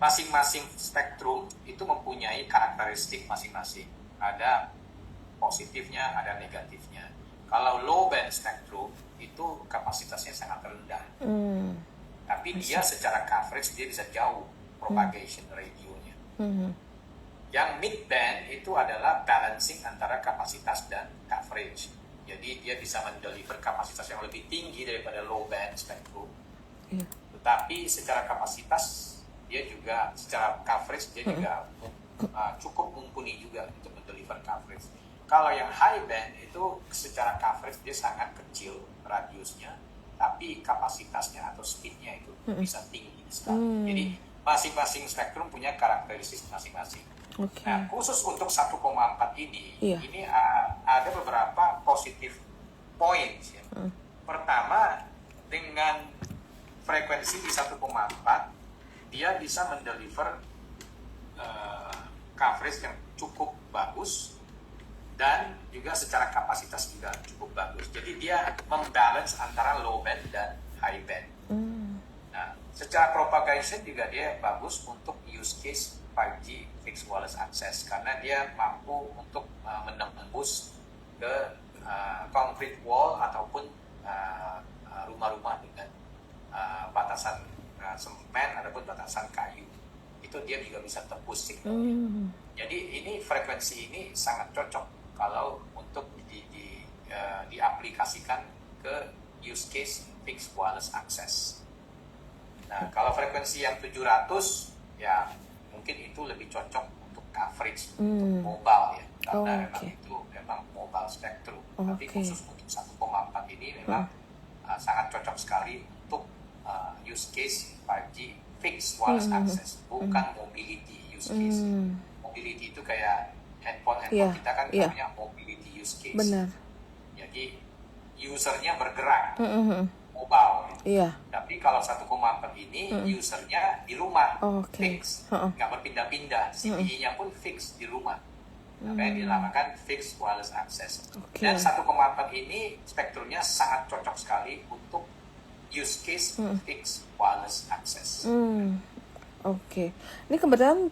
Masing-masing spektrum itu mempunyai karakteristik masing-masing. Ada positifnya, ada negatifnya. Kalau low band spektrum itu kapasitasnya sangat rendah. Tapi dia secara coverage dia bisa jauh propagation radionya. Yang mid band itu adalah balancing antara kapasitas dan coverage. Jadi dia bisa mendeliver kapasitas yang lebih tinggi daripada low band spektrum. Tetapi secara kapasitas dia juga, secara coverage dia juga cukup mumpuni juga untuk mendeliver coverage. Kalau yang high band itu secara coverage dia sangat kecil radiusnya, tapi kapasitasnya atau speednya itu bisa tinggi sekali. Jadi masing-masing spektrum punya karakteristik masing-masing. Nah, khusus untuk 1,4 ini ada beberapa positif points ya. Pertama, dengan frekuensi di 1,4 dia bisa mendeliver coverage yang cukup bagus dan juga secara kapasitas juga cukup bagus. Jadi dia membalance antara low band dan high band. Nah, secara propagation juga dia bagus untuk use case 5G fixed wireless access karena dia mampu untuk menembus ke concrete wall ataupun rumah-rumah dengan batasan semen ataupun batasan kayu. Itu dia juga bisa tembus signalnya. Jadi ini frekuensi ini sangat cocok kalau untuk diaplikasikan ke use case fixed wireless access. Nah, kalau frekuensi yang 700 ya mungkin itu lebih cocok untuk coverage untuk mobile ya, karena memang itu memang mobile spectrum. Tapi khusus untuk 1,4 ini memang sangat cocok sekali untuk use case 5G fixed wireless access, bukan mobility use case. Mobility itu kayak handphone kita kan namanya mobility use case. Benar. Jadi usernya bergerak. Mobile. Tapi kalau 1,4 ini usernya di rumah, fix, nggak berpindah-pindah, CPE-nya pun fix di rumah. Makanya dinamakan fixed wireless access. Dan 1,4 ini spektrumnya sangat cocok sekali untuk use case fixed wireless access. Ini kebetulan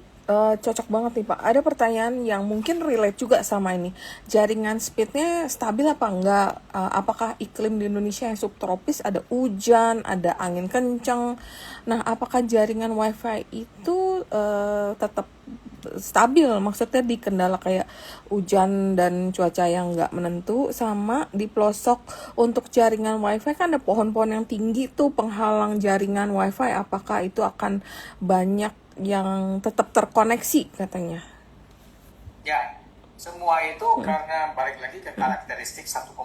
cocok banget nih Pak. Ada pertanyaan yang mungkin relate juga sama ini. Jaringan speednya stabil apa enggak? Apakah iklim di Indonesia yang subtropis, ada hujan, ada angin kencang? Nah, apakah jaringan Wi-Fi itu tetap stabil? Maksudnya di kendala kayak hujan dan cuaca yang nggak menentu, sama di pelosok untuk jaringan Wi-Fi kan ada pohon-pohon yang tinggi tuh penghalang jaringan Wi-Fi. Apakah itu akan banyak yang tetap terkoneksi katanya? Ya, semua itu karena balik lagi ke karakteristik 1,4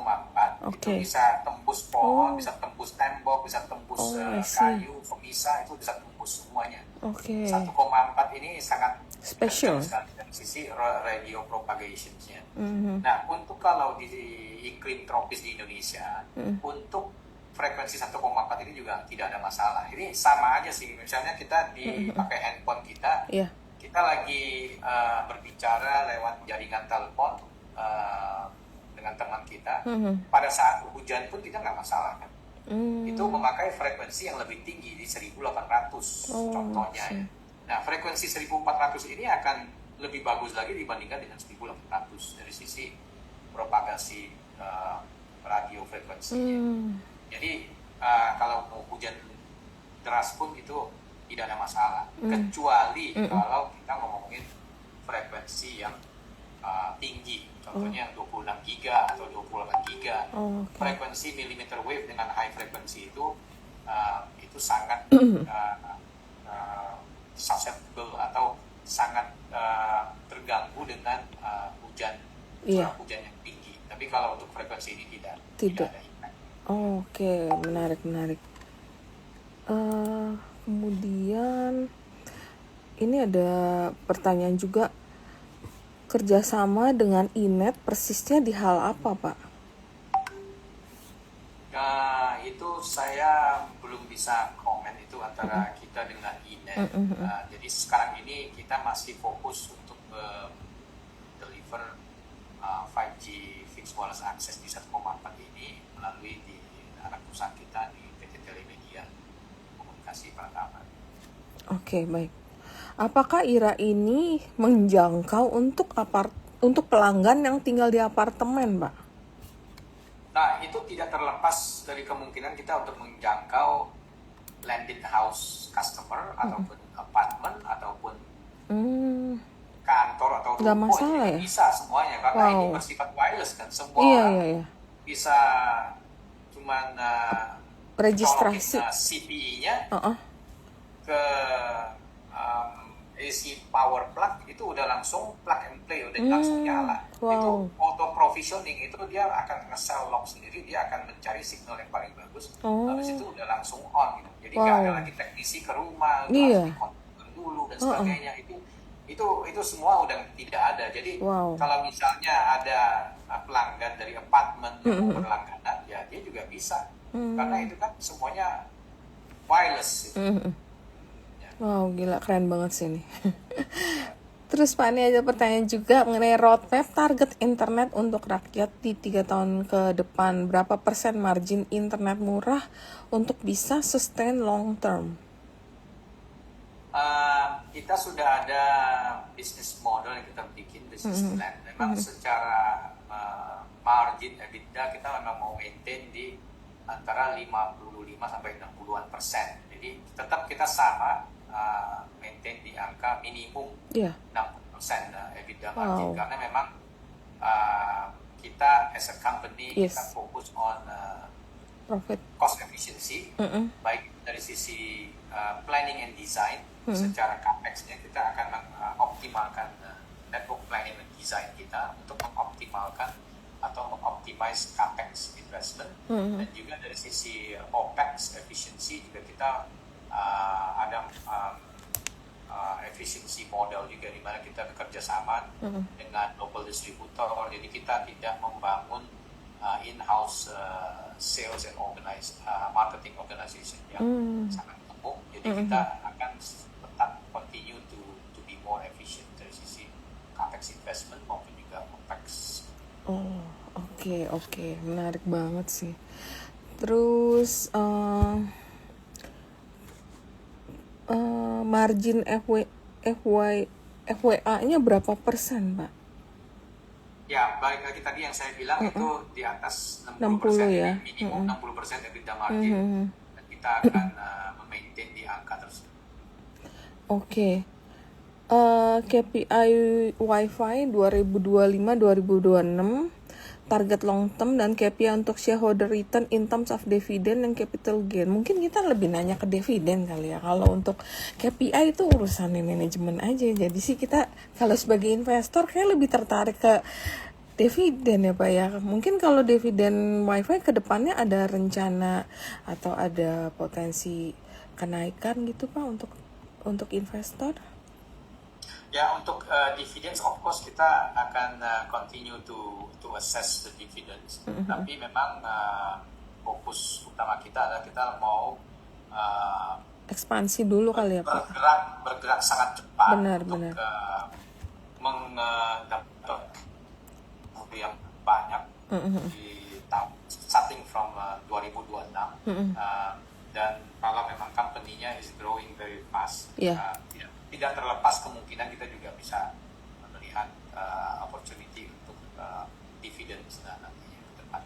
itu bisa tembus pohon, bisa tembus tembok, bisa tembus kayu, pemisah, itu bisa tembus semuanya. 1,4 ini sangat special dari sisi radio propagation-nya. Nah, untuk kalau di iklim tropis di Indonesia, untuk frekuensi 1,4 ini juga tidak ada masalah. Ini sama aja sih. Misalnya kita pakai handphone kita, kita lagi berbicara lewat jaringan telepon dengan teman kita. Pada saat hujan pun kita nggak masalah kan. Itu memakai frekuensi yang lebih tinggi di 1800 contohnya. Ya. Nah, frekuensi 1400 ini akan lebih bagus lagi dibandingkan dengan 1800 dari sisi propagasi radio frekuensinya. Jadi kalau mau hujan deras pun itu tidak ada masalah. Kecuali kalau kita ngomongin frekuensi yang tinggi, contohnya yang 26 giga atau 28 giga. Frekuensi millimeter wave dengan high frequency itu sangat susceptible atau sangat terganggu dengan hujan hujan yang tinggi. Tapi kalau untuk frekuensi ini tidak ada impact. Oke, menarik. Kemudian ini ada pertanyaan juga, kerjasama dengan Inet persisnya di hal apa, Pak? Itu saya belum bisa komen itu antara kita dengan Inet. Jadi sekarang ini kita masih fokus untuk deliver 5G fixed wireless access di 1,4 ini melalui di anak perusahaan kita di PT Telemedia Komunikasi Perangkapan. Oke, baik. Apakah IRA ini menjangkau untuk pelanggan yang tinggal di apartemen, Pak? Nah, itu tidak terlepas dari kemungkinan kita untuk menjangkau landed house customer ataupun apartemen ataupun kantor atau Nggak rumah. masalah ya? Bisa semuanya karena ini bersifat wireless kan, semua orang bisa cuman registrasi CPE-nya ke AC power plug, itu udah langsung plug and play, udah langsung nyala. Itu auto provisioning, itu dia akan nge-sell lock sendiri, dia akan mencari signal yang paling bagus, habis itu udah langsung on gitu. Jadi nggak ada lagi teknisi ke rumah, harus dikonfigurkan dulu dan sebagainya. Itu semua udah tidak ada. Jadi kalau misalnya ada pelanggan dari apartemen yang mau berlangganan, ya dia juga bisa, karena itu kan semuanya wireless gitu. Wow, gila, keren banget sih ini. Terus Pak, ini ada pertanyaan juga mengenai roadmap target internet untuk rakyat di 3 tahun ke depan. Berapa persen margin internet murah untuk bisa sustain long term? Kita sudah ada bisnis model yang kita bikin, bisnis plan. Memang secara margin EBITDA kita memang mau maintain di antara 55-60%. Jadi tetap kita sama, maintain di angka minimum 60% EBITDA margin, karena memang kita as a company kita fokus on profit, cost efficiency, baik dari sisi planning and design. Secara capex-nya kita akan mengoptimalkan network planning and design kita untuk mengoptimalkan atau mengoptimize capex investment, dan juga dari sisi opex efficiency juga kita ada efficiency model juga, di mana kita bekerja sama dengan local distributor. Jadi kita tidak membangun in-house sales and marketing organization yang sangat gemuk. Jadi kita akan tetap continue to be more efficient dari sisi capex investment maupun juga opex. Oke, menarik banget sih. Terus margin FWA-nya berapa persen, Pak? Ya, balik lagi tadi yang saya bilang itu di atas 60% ya. Minimum 60% EBITDA margin, dan kita akan memaintain di angka tersebut. Oke. KPI Wi-Fi 2025-2026, target long term, dan KPI untuk shareholder return in terms of dividend dan capital gain. Mungkin kita lebih nanya ke dividen kali ya. Kalau untuk KPI itu urusan manajemen aja. Jadi sih kita kalau sebagai investor kayak lebih tertarik ke dividen ya Pak ya. Mungkin kalau dividen Wi-Fi ke depannya ada rencana atau ada potensi kenaikan gitu Pak untuk investor? Ya, untuk dividends of course kita akan continue to assess the dividends. Tapi memang fokus utama kita adalah kita mau ekspansi dulu kali ya Pak. Bergerak sangat cepat untuk benar. mendapat yang banyak di tahun starting from 2026. Dan kalau memang company-nya is growing very fast, tidak terlepas kemungkinan kita juga bisa melihat opportunity untuk dividends nantinya ke depan.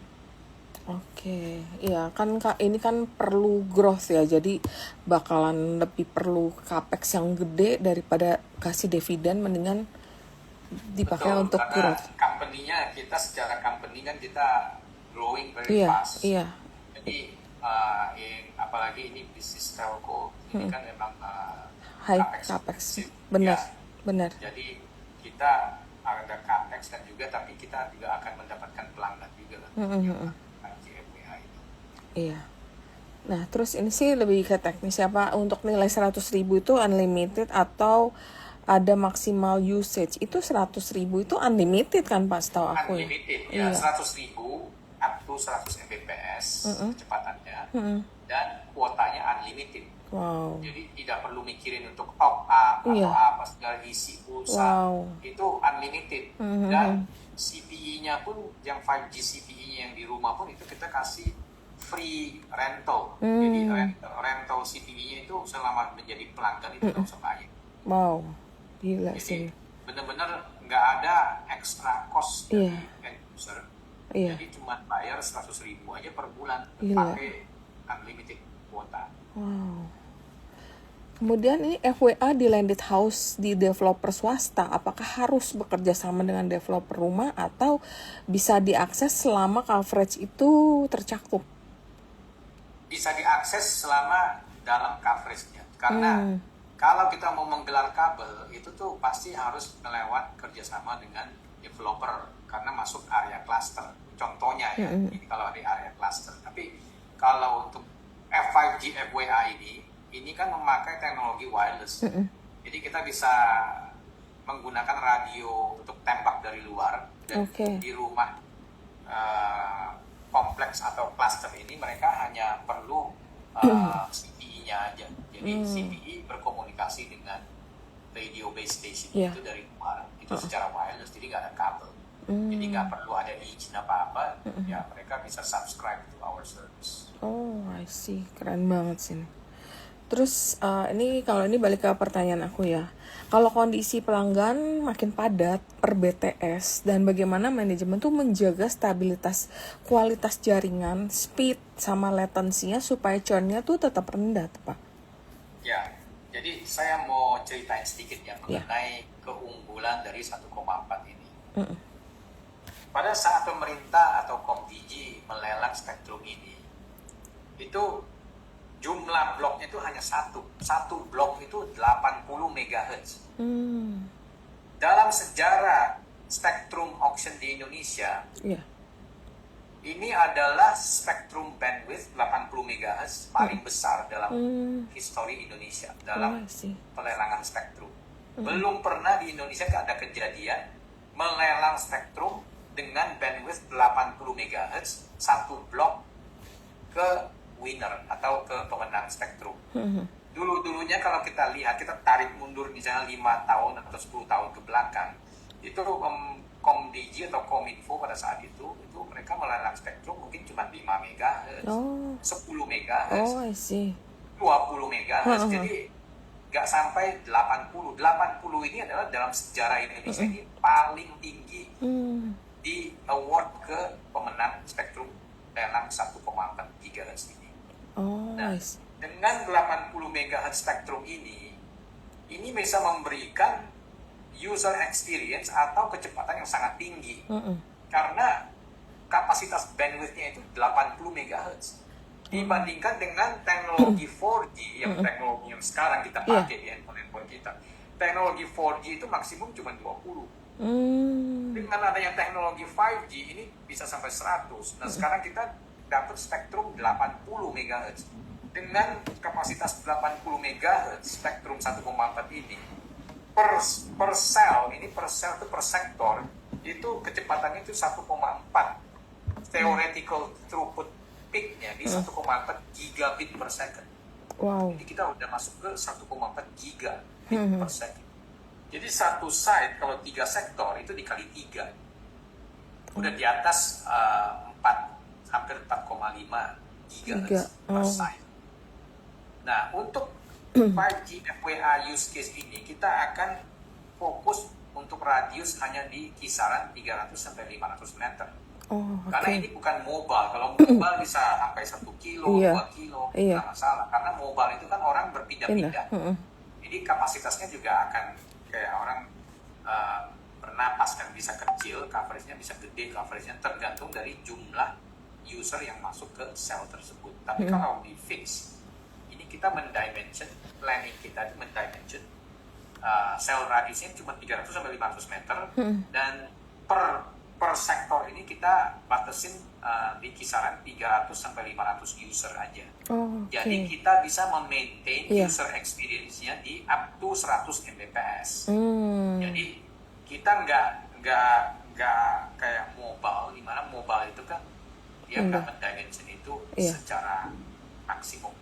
Oke. Oke, iya kan Kak, ini kan perlu growth ya, jadi bakalan lebih perlu capex yang gede daripada kasih dividen, mendingan dipakai Betul, untuk karena growth. company-nya kita secara company kan kita growing very Iya, fast. iya, Jadi apalagi ini bisnis telco, ini kan memang high capex capex, intensive. benar, Ya, benar. jadi kita ada capex dan juga, tapi kita juga akan mendapatkan pelanggan juga kan. GFWA ini. Iya. Nah, terus ini sih lebih ke teknis ya Pak. Untuk nilai 100.000 itu unlimited atau ada maksimal usage? Itu 100.000 itu unlimited kan Pak, setahu aku ya? Unlimited ya, Iya. 100.000 up to 100 Mbps kecepatannya, dan kuotanya unlimited. Wow. Jadi tidak perlu mikirin untuk top up atau Iya. apa segala isi pulsa. Wow. Itu unlimited. Dan CPE-nya pun yang 5G CPE yang di rumah pun itu kita kasih free rental. Jadi rental CPE-nya itu selama menjadi pelanggan itu nggak usah bayar. Wow. Gila Jadi sih. benar-benar nggak ada extra cost dari Iya. end user. Iya. Jadi cuma bayar 100.000 aja per bulan Gila. pakai unlimited kuota. Wow. Kemudian ini FWA di landed house di developer swasta, apakah harus bekerja sama dengan developer rumah atau bisa diakses selama coverage itu tercakup? Bisa diakses selama dalam coverage-nya. Karena kalau kita mau menggelar kabel, itu tuh pasti harus melewat kerjasama dengan developer karena masuk area cluster. Contohnya ya, ini kalau di area cluster. Tapi kalau untuk F5G FWA ini kan memakai teknologi wireless. Jadi kita bisa menggunakan radio untuk tembak dari luar, dan di rumah kompleks atau cluster ini mereka hanya perlu CPE-nya aja. Jadi CPE berkomunikasi dengan radio base station itu dari luar, itu secara wireless, jadi nggak ada kabel. Jadi nggak perlu ada izin apa-apa, ya mereka bisa subscribe to our service. Oh, I see. Keren banget sih. Terus ini kalau ini balik ke pertanyaan aku ya. Kalau kondisi pelanggan makin padat per BTS dan bagaimana manajemen tuh menjaga stabilitas kualitas jaringan, speed sama latensinya supaya churn-nya tuh tetap rendah, Pak. Ya, jadi saya mau ceritain sedikit ya mengenai keunggulan dari 1,4 ini. Pada saat pemerintah atau Komdigi melelang spektrum ini, itu jumlah bloknya itu hanya satu blok itu 80 MHz. Dalam sejarah spektrum auction di Indonesia, ini adalah spektrum bandwidth 80 MHz paling besar dalam histori Indonesia dalam pelelangan spektrum. Belum pernah di Indonesia ada kejadian melelang spektrum dengan bandwidth 80 MHz satu blok ke winner atau ke pemenang spektrum. Dulu-dulunya kalau kita lihat, kita tarik mundur misalnya 5 tahun atau 10 tahun ke belakang, itu Komdigi atau Kominfo pada saat itu mereka melelang spektrum mungkin cuma 5 MHz, 10 MHz, 20 MHz, jadi nggak sampai 80. 80 ini adalah dalam sejarah Indonesia ini paling tinggi di award ke pemenang spektrum lelang 1,4 GHz ini. Nah, dengan 80 MHz spektrum ini bisa memberikan user experience atau kecepatan yang sangat tinggi. Karena kapasitas bandwidth-nya itu 80 MHz. Dibandingkan dengan teknologi 4G, yang teknologi yang sekarang kita pakai di handphone kita. Teknologi 4G itu maksimum cuma 20. Dengan adanya teknologi 5G ini bisa sampai 100. Nah, sekarang kita dapat spektrum 80 MHz. Dengan kapasitas 80 MHz spektrum 1,4 ini per sel itu per sektor itu kecepatannya itu 1,4. Theoretical throughput peak-nya di 1,4 gigabit per second. Jadi kita udah masuk ke 1,4 gigabit per second. Jadi satu site kalau 3 sektor itu dikali 3 udah di atas 4, hampir 4,5 GHz per site. Nah, untuk 5G FWA use case ini kita akan fokus untuk radius hanya di kisaran 300 sampai 500 meter. Oh, Karena oke. ini bukan mobile. Kalau mobile bisa sampai 1 kilo, Iya, 2 kilo, iya, nggak masalah. Karena mobile itu kan orang indah. berpindah-pindah. Jadi kapasitasnya juga akan kayak orang uh, bernapas kan, bisa kecil, coveragenya bisa gede, coveragenya tergantung dari jumlah user yang masuk ke sel tersebut. Tapi kalau di fix, ini kita mendimension, planning kita mendimension sel radiusnya cuma 300 sampai 500 meter dan per sektor ini kita batasin di kisaran 300 sampai 500 user aja. Oh, Jadi oke. kita bisa memaintain Iya. user experience-nya di up to 100 Mbps. Hmm, Jadi kita nggak kayak mobile, di mana mobile itu kan dia nggak mendimension itu Iya. secara maksimum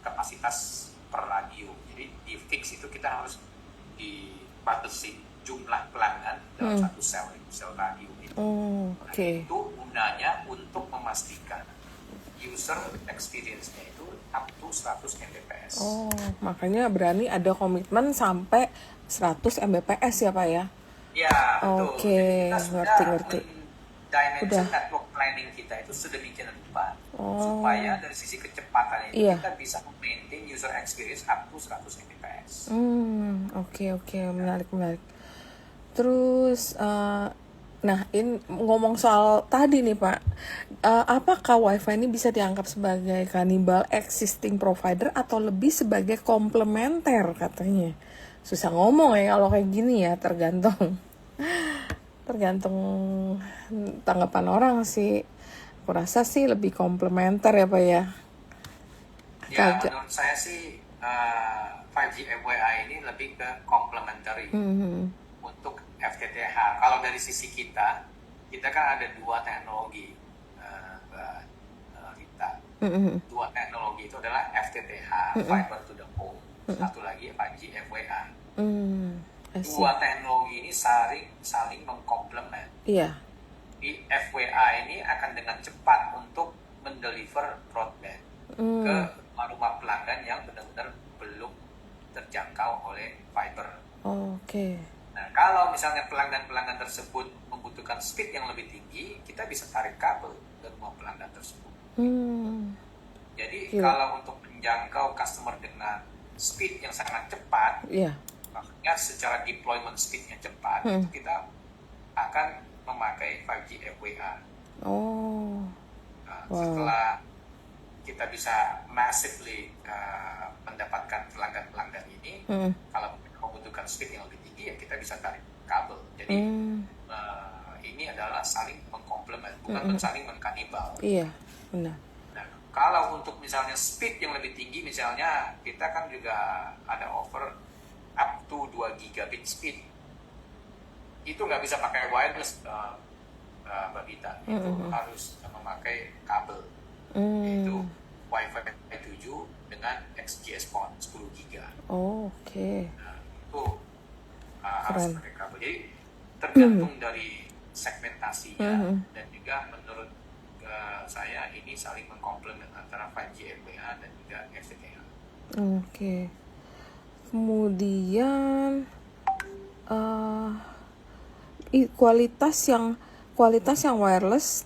kapasitas per radio. Jadi di fix itu kita harus dibatasi jumlah pelanggan dalam satu sel radio itu. oh, Nah, oke. itu gunanya untuk memastikan user experience-nya itu up to 100 Mbps. Oh, makanya berani ada komitmen sampai 100 Mbps ya Pak ya? Ya, betul. Oke, Jadi kita sudah ngerti. dimension Udah. network planning kita itu sedemikian rupa Oh. supaya dari sisi kecepatan ini Iya. kita bisa maintain user experience up to 100 Mbps. Oke, menarik. Terus, nah ini ngomong soal tadi nih Pak, apakah WiFi ini bisa dianggap sebagai kanibal existing provider atau lebih sebagai komplementer katanya? Susah ngomong ya kalau kayak gini ya, tergantung tanggapan orang sih. Aku rasa sih lebih komplementer ya Pak ya. Ya, Kagak. menurut saya sih 5G FWA ini lebih ke complementary untuk FTTH. Kalau dari sisi kita kan ada dua teknologi, Mbak Rita. Dua teknologi itu adalah FTTH, Fiber to the Home, satu lagi 5G FWA. I see. Dua teknologi ini saling mengkomplement. Iya. Di FWA ini akan dengan cepat untuk mendeliver broadband ke rumah pelanggan yang benar-benar belum terjangkau oleh fiber. Oke. Nah, kalau misalnya pelanggan-pelanggan tersebut membutuhkan speed yang lebih tinggi, kita bisa tarik kabel ke rumah pelanggan tersebut. Jadi Iya. kalau untuk menjangkau customer dengan speed yang sangat cepat, Iya. maksudnya secara deployment speednya cepat, itu kita akan memakai 5G FWA. Oh. Nah, Wow. setelah kita bisa massively mendapatkan pelanggan-pelanggan ini, kalau membutuhkan speed yang lebih tinggi ya kita bisa tarik kabel. Jadi ini adalah saling mengkomplement, bukan saling mengkanibal. Iya, benar. Nah, kalau untuk misalnya speed yang lebih tinggi, misalnya kita kan juga ada offer up to 2 gigabit speed. Itu nggak bisa pakai wireless, Mbak Dita. Itu harus memakai kabel. Yaitu Wi-Fi 7 dengan XGS-PON 10 giga. Oh, oke. Nah, itu harus Keren. pakai kabel. Jadi tergantung dari segmentasinya dan juga menurut saya ini saling mengkomplement antara 5G FWA dan juga FTTH. Oke. Kemudian kualitas yang wireless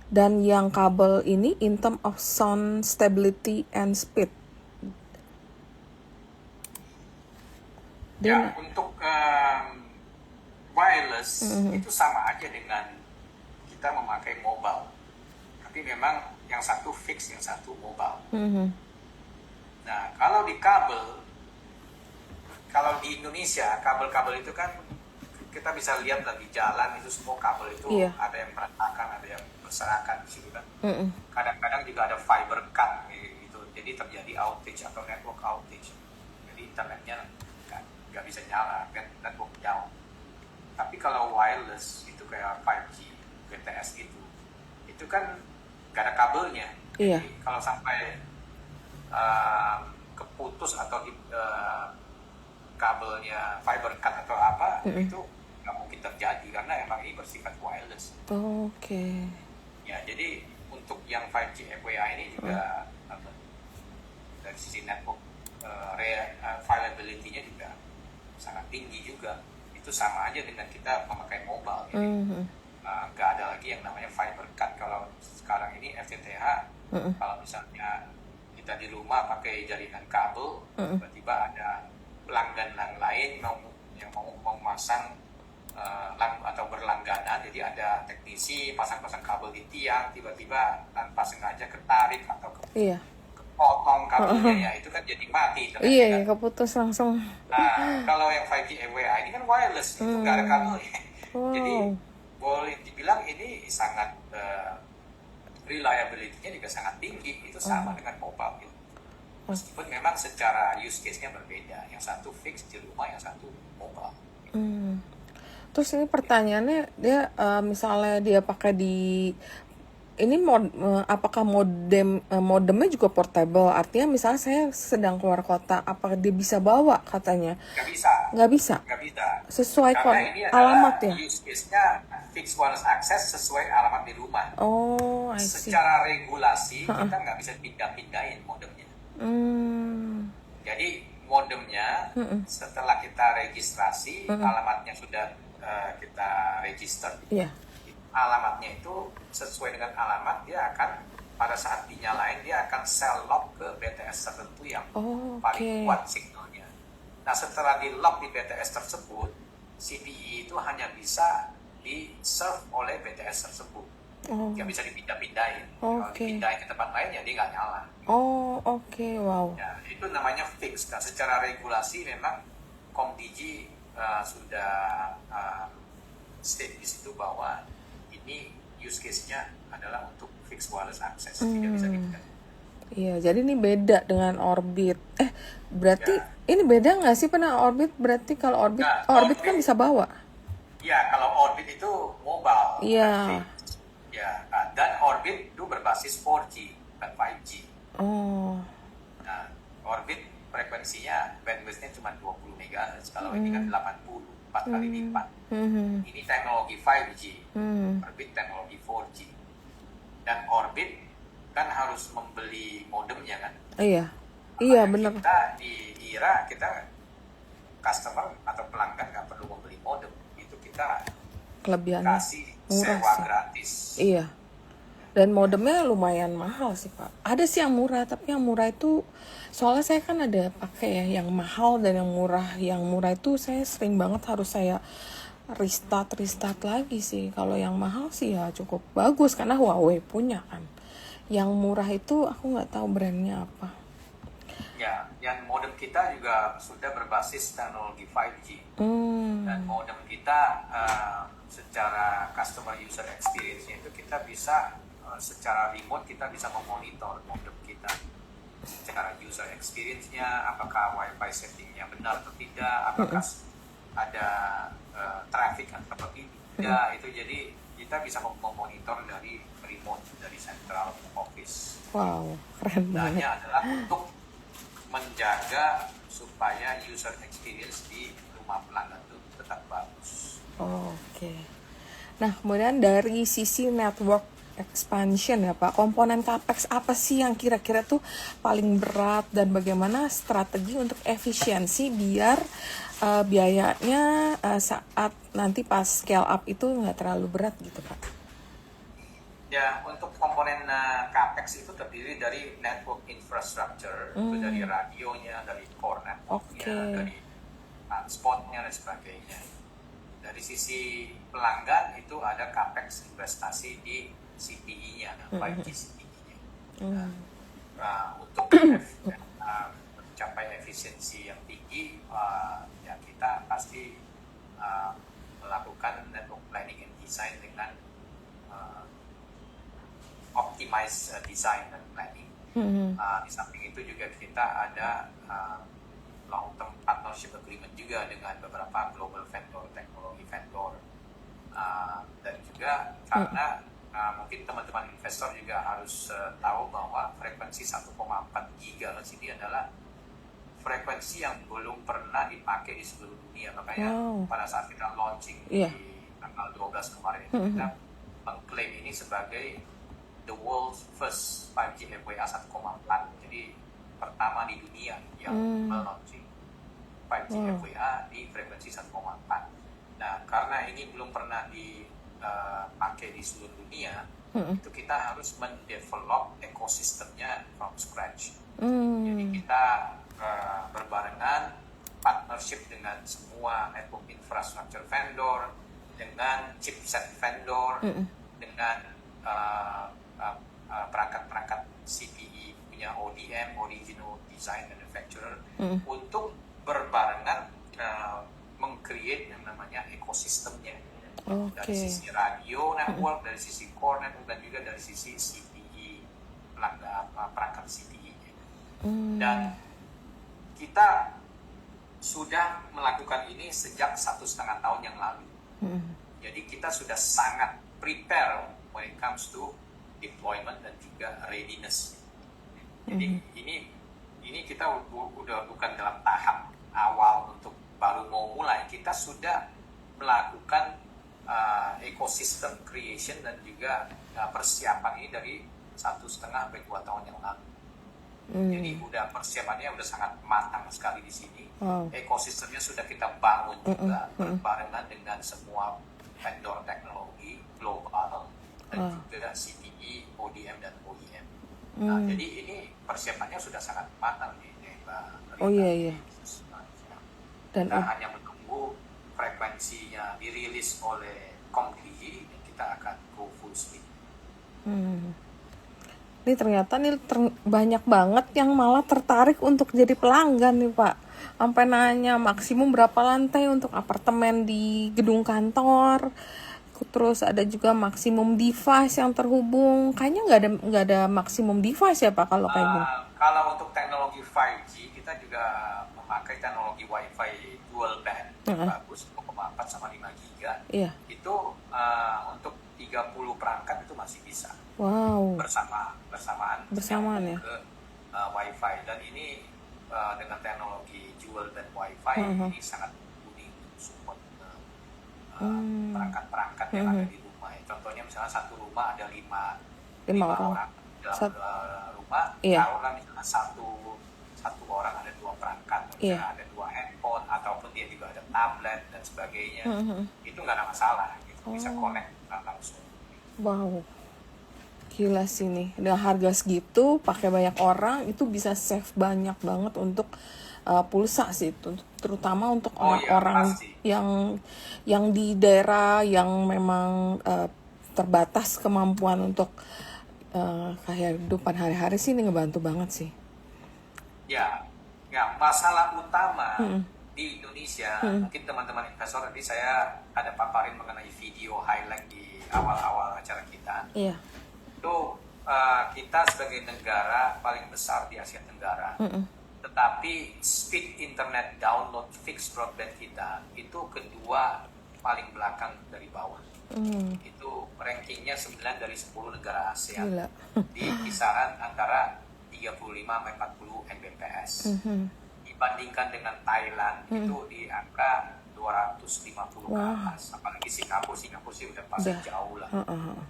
dan yang kabel ini in term of sound stability and speed. Ya, untuk wireless itu sama aja dengan kita memakai mobile. Tapi memang yang satu fix, yang satu mobile. Nah, kalau di kabel, kalau di Indonesia, kabel-kabel itu kan kita bisa lihat lah di jalan itu semua kabel itu Iya. ada yang berantakan, ada yang berserakan di situ kan. Kadang-kadang juga ada fiber cut gitu. Jadi terjadi outage atau network outage. Jadi internetnya nggak bisa nyala, kan network down. Tapi kalau wireless itu kayak 5G, BTS itu kan nggak ada kabelnya. Iya. Jadi kalau sampai keputus atau kabelnya fiber cut atau apa, itu nggak mungkin terjadi karena emang ini bersifat wireless. Oke. Ya, jadi untuk yang 5G FWA ini juga dari sisi network reliability-nya juga sangat tinggi juga. Itu sama aja dengan kita memakai mobile. Jadi nggak ada lagi yang namanya fiber cut. Kalau sekarang ini FTTH, kalau misalnya kita di rumah pakai jaringan kabel, tiba-tiba ada pelanggan yang lain yang mau masang atau berlangganan, jadi ada teknisi pasang-pasang kabel di tiang, tiba-tiba tanpa sengaja ketarik atau Iya. kepotong kabelnya, ya itu kan jadi mati. Iya, keputus langsung. Nah, kalau yang 5G FWA ini kan wireless, itu nggak ada kabelnya. Jadi boleh dibilang ini sangat reliability-nya juga sangat tinggi. Itu sama dengan mobile gitu. Meskipun memang secara use case-nya berbeda. Yang satu fix di rumah, yang satu mobile. Terus ini pertanyaannya, dia misalnya dia pakai di ini apakah modemnya juga portable? Artinya misalnya saya sedang keluar kota, apakah dia bisa bawa katanya? Nggak bisa. Nggak bisa. Nggak bisa. Sesuai Karena ini adalah alamat ya. use case-nya fixed wireless access sesuai alamat di rumah. Oh, I see. Secara regulasi kita nggak bisa pindah-pindahin modemnya. Jadi modemnya setelah kita registrasi, alamatnya sudah kita register. Iya. Alamatnya itu sesuai dengan alamat, dia akan pada saat dinyalain dia akan sell lock ke BTS tertentu yang paling kuat signalnya. Nah, setelah di lock di BTS tersebut, CPE itu hanya bisa di serve oleh BTS tersebut. Nggak bisa dipindah-pindahin. Kalau dipindahin ke tempat lain ya dia nggak nyala. Wow. Ya, itu namanya fix. Nah, secara regulasi memang Komdigi sudah state di situ bahwa ini use case-nya adalah untuk fixed wireless access, tidak bisa dipindah. Iya, jadi ini beda dengan Orbit. Berarti ini beda nggak sih pernah Orbit? Berarti kalau Orbit, Orbit kan bisa bawa. Ya, kalau Orbit itu mobile. Iya. Ya, dan Orbit itu berbasis 4G dan 5G. Nah, Orbit frekuensinya bandwidth-nya cuma 20 MHz. Kalau ini kan 80, 4 kali lipat. Ini teknologi 5G. Orbit teknologi 4G. Dan Orbit kan harus membeli modemnya kan. Iya benar. Kita di IRA, kita customer atau pelanggan nggak perlu membeli modem. Itu kita Kelebihannya kasih murah sewa sih. gratis. Iya. Dan modemnya lumayan mahal sih Pak. Ada sih yang murah, tapi yang murah itu soalnya saya kan ada pakai ya yang mahal dan yang murah. Yang murah itu saya sering banget harus saya restart lagi sih. Kalau yang mahal sih ya cukup bagus karena Huawei punya kan. Yang murah itu aku nggak tahu brandnya apa. Ya, yang modem kita juga sudah berbasis teknologi 5G. Dan modem kita secara customer user experience-nya itu kita bisa secara remote kita bisa memonitor modem kita secara user experience-nya, apakah wifi setting-nya benar atau tidak, apakah ada traffic atau tidak. Itu jadi kita bisa memonitor dari remote, dari central office. Wow, keren banget. Hanya adalah untuk menjaga supaya user experience di rumah pelanggan itu tetap bagus. Oke. Nah, kemudian dari sisi network expansion ya Pak, komponen capex apa sih yang kira-kira tuh paling berat dan bagaimana strategi untuk efisiensi biar biayanya saat nanti pas scale up itu nggak terlalu berat gitu Pak? Ya, untuk komponen capex itu terdiri dari network infrastructure, itu dari radionya, dari core networknya, dari transportnya dan sebagainya. Dari sisi pelanggan itu ada capex investasi di CPE-nya, 5G CPE-nya. Untuk mencapai efisiensi yang tinggi, ya kita pasti melakukan network planning and design dengan optimize design dan planning. Di samping itu juga kita ada long term partnership agreement juga dengan beberapa global vendor, teknologi vendor, dan juga karena mungkin teman-teman investor juga harus tahu bahwa frekuensi 1,4 GHz ini adalah frekuensi yang belum pernah dipakai di seluruh dunia. Makanya pada saat kita launching di tanggal 12 kemarin itu kita mengklaim ini sebagai the world's first 5G FWA 1,4. Jadi pertama di dunia yang melaunching 5G FWA di frekuensi 1,4. Nah, karena ini belum pernah pakai di seluruh dunia, itu kita harus mendevelop ekosistemnya from scratch. Jadi kita berbarengan partnership dengan semua network infrastructure vendor, dengan chipset vendor, dengan perangkat-perangkat CPE punya ODM, Original Design Manufacturer, untuk berbarengan meng-create yang namanya ekosistemnya. Dari sisi radio network, dari sisi core network, dan juga dari sisi CPE, perangkat CPE-nya. Dan kita sudah melakukan ini sejak 1,5 tahun yang lalu. Jadi kita sudah sangat prepare when it comes to deployment dan juga readiness. Jadi ini kita udah bukan dalam tahap awal untuk baru mau mulai, kita sudah melakukan ecosystem creation dan juga persiapan ini dari 1,5 sampai 2 tahun yang lalu. Jadi udah persiapannya udah sangat matang sekali di sini. Ekosistemnya sudah kita bangun juga berbarengan dengan semua vendor teknologi global dan juga CPE, ODM dan OEM. Nah, jadi ini persiapannya sudah sangat matang nih, Mbak. Oh iya. Dan kita hanya menunggu frekuensinya dirilis oleh Komdigi dan kita akan go full speed. Ini ternyata banyak banget yang malah tertarik untuk jadi pelanggan nih Pak. Sampai nanya maksimum berapa lantai untuk apartemen di gedung kantor. Terus ada juga maksimum device yang terhubung. Kayaknya nggak ada maksimum device ya Pak kalau kayak gitu. Kalau untuk teknologi 5G kita juga memakai teknologi Wi-Fi dual band bagus 1,4 sama 5 giga. Iya. Itu untuk 30 perangkat itu masih bisa. Wow. Bersamaan ya. Ke Wi-Fi, dan ini dengan teknologi dual band Wi-Fi ini sangat mudah untuk support perangkat-perangkat yang ada di rumah. Contohnya misalnya satu rumah ada 5 orang dalam rumah, taruhlah misalnya satu orang ada 2 perangkat, misalnya ada 2 handphone ataupun dia juga ada tablet dan sebagainya, itu nggak ada masalah, gitu. Bisa connect langsung. Wow, gila sih nih, dengan harga segitu pakai banyak orang itu bisa save banyak banget untuk pulsa sih, terutama untuk orang-orang yang di daerah yang memang terbatas kemampuan untuk kehidupan hari-hari sih. Ini ngebantu banget sih. Ya, masalah utama di Indonesia, mungkin teman-teman investor, nanti saya ada paparin mengenai video highlight di awal-awal acara kita. Iya. Itu kita sebagai negara paling besar di Asia Tenggara, tetapi speed internet download fixed broadband kita itu kedua paling belakang dari bawah. Itu rankingnya 9 dari 10 negara ASEAN. Gila. Di kisaran antara 35-40 Mbps. Dibandingkan dengan Thailand itu di angka 250 ke atas. Apalagi Singapura sih udah pasti jauh lah.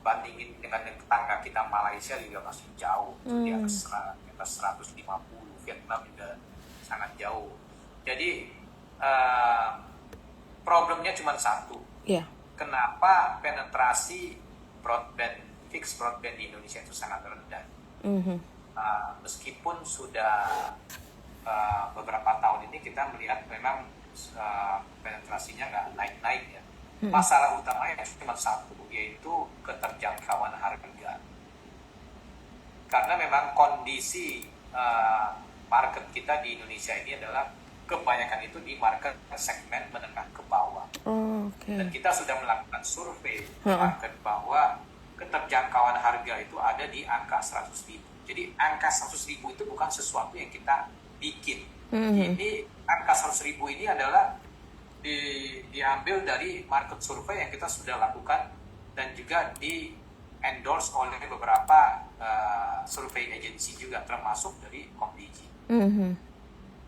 Bandingin dengan tetangga kita Malaysia juga masih jauh, di atas 150. Vietnam juga sangat jauh. Jadi problemnya cuma satu. Kenapa penetrasi fixed broadband di Indonesia itu sangat rendah? Meskipun sudah beberapa tahun ini kita melihat memang penetrasinya nggak naik-naik ya. Masalah utamanya cuma satu, yaitu keterjangkauan harga. Karena memang kondisi market kita di Indonesia ini adalah kebanyakan itu di market segmen menengah ke bawah. Dan kita sudah melakukan survei di market bahwa keterjangkauan harga itu ada di angka 100.000. Jadi angka 100.000 itu bukan sesuatu yang kita bikin. Ini angka 100.000 ini adalah diambil dari market survei yang kita sudah lakukan dan juga di endorse oleh beberapa survei agency juga, termasuk dari Komdigi.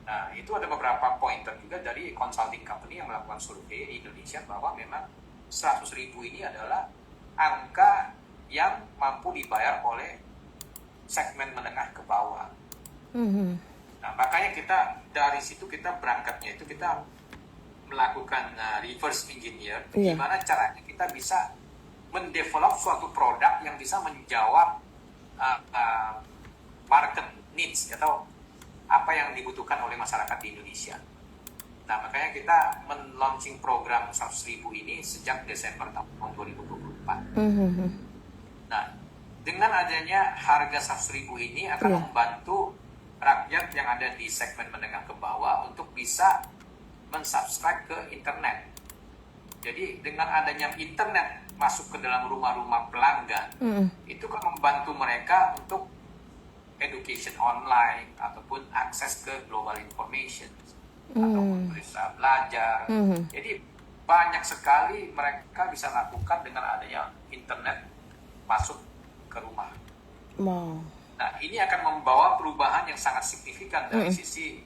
Nah, itu ada beberapa pointer juga dari consulting company yang melakukan survei di Indonesia bahwa memang 100.000 ini adalah angka yang mampu dibayar oleh segmen menengah ke bawah. Nah, makanya kita dari situ kita berangkatnya itu kita melakukan reverse engineer, gimana caranya kita bisa mendevelop suatu produk yang bisa menjawab market needs atau apa yang dibutuhkan oleh masyarakat di Indonesia. Nah, makanya kita men-launching program 100.000 ini sejak Desember tahun 2024. Nah, dengan adanya harga 100.000 ini akan membantu rakyat yang ada di segmen menengah ke bawah untuk bisa mensubscribe ke internet. Jadi dengan adanya internet masuk ke dalam rumah-rumah pelanggan, itu kan membantu mereka untuk education online ataupun akses ke global information ataupun bisa belajar. Jadi banyak sekali mereka bisa lakukan dengan adanya internet masuk ke rumah. Wow. Nah, ini akan membawa perubahan yang sangat signifikan dari sisi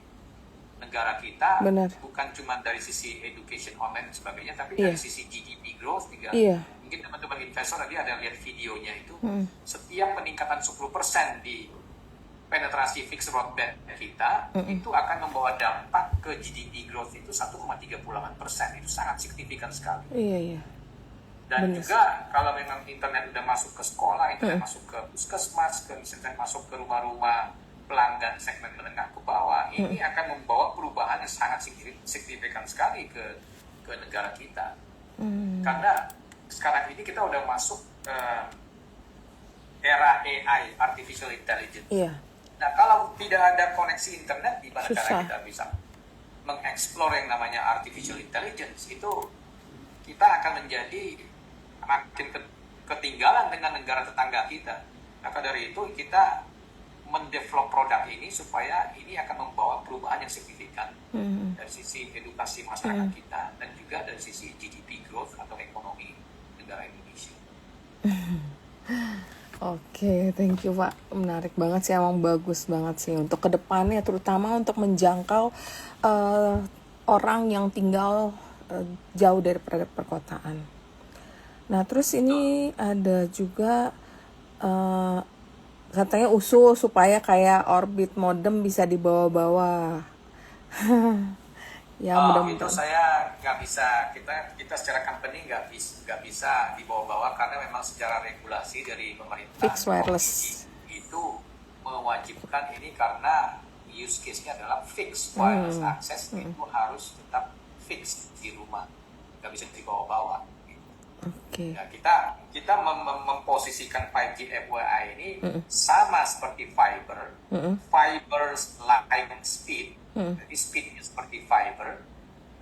negara kita, Benar. bukan cuma dari sisi education online dan sebagainya, tapi dari sisi GDP growth juga. Mungkin teman-teman investor tadi ada lihat videonya itu, setiap peningkatan 10% di penetrasi fixed broadband kita, itu akan membawa dampak ke GDP growth itu 1,38%. Itu sangat signifikan sekali. Iya. Dan Benar. juga kalau memang internet udah masuk ke sekolah, internet masuk ke puskesmas, internet masuk ke rumah-rumah pelanggan segmen menengah ke bawah, ini akan membawa perubahan yang sangat signifikan sekali ke negara kita. Karena sekarang ini kita udah masuk era AI, Artificial Intelligence. Iya. Nah, kalau tidak ada koneksi internet, di mana cara Susah. kita bisa mengeksplor yang namanya Artificial Intelligence, itu kita akan menjadi makin ketinggalan dengan negara tetangga kita. Maka dari itu kita mendevelop produk ini supaya ini akan membawa perubahan yang signifikan dari sisi edukasi masyarakat kita dan juga dari sisi GDP growth atau ekonomi negara Indonesia. Oke, thank you Pak. Menarik banget sih, emang bagus banget sih untuk kedepannya, terutama untuk menjangkau orang yang tinggal jauh dari perkotaan. Nah, terus ini ada juga katanya usul supaya kayak orbit modem bisa dibawa-bawa. Ya, Itu mudah-mudahan. saya nggak bisa, kita secara company nggak bisa dibawa-bawa karena memang secara regulasi dari pemerintah Fixed wireless. itu mewajibkan ini karena use case-nya adalah fixed wireless access, itu harus tetap fixed di rumah, nggak bisa dibawa-bawa. Oke. Nah, kita memposisikan 5G FWA ini sama seperti fiber line speed, jadi speednya seperti fiber,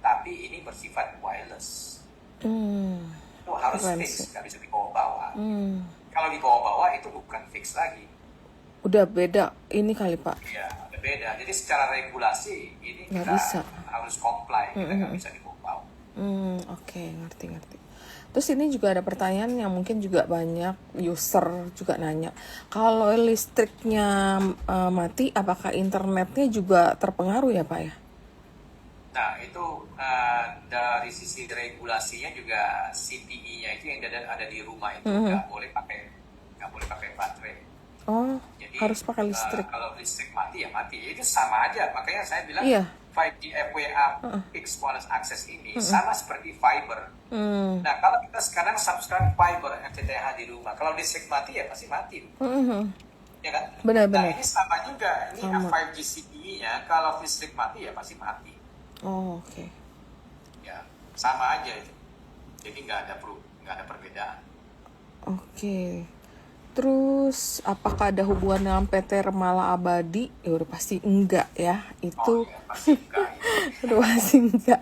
tapi ini bersifat wireless. Itu harus Keren fix, sih. nggak bisa dibawa-bawa. Kalau dibawa-bawa itu bukan fix lagi. Udah beda ini kali Pak. Ya, beda. Jadi secara regulasi ini Nggak kita bisa. harus comply, kita nggak bisa dibawa-bawa. Oke, ngerti. Terus ini juga ada pertanyaan yang mungkin juga banyak user juga nanya. Kalau listriknya mati, apakah internetnya juga terpengaruh ya Pak ya? Nah, itu dari sisi regulasinya juga CPE-nya itu yang ada di rumah itu nggak boleh pakai baterai. Oh, Jadi harus pakai listrik. kalau listrik mati ya mati. Itu sama aja. Makanya saya bilang Iya. 5G FWA fixed wireless access ini sama seperti fiber. Nah, kalau kita sekarang subscribe fiber FTTH di rumah, kalau listrik mati ya pasti mati. Ya kan? Benar-benar. Nah, ini sama juga. Ini Sama. 5G CPE-nya kalau listrik mati ya pasti mati. Oh, oke. Ya, sama aja itu. Jadi nggak ada perbedaan. Oke. Terus apakah ada hubungan dengan PT Remala Abadi? Ya udah pasti enggak ya. Itu Ya, pasti enggak. udah pasti enggak.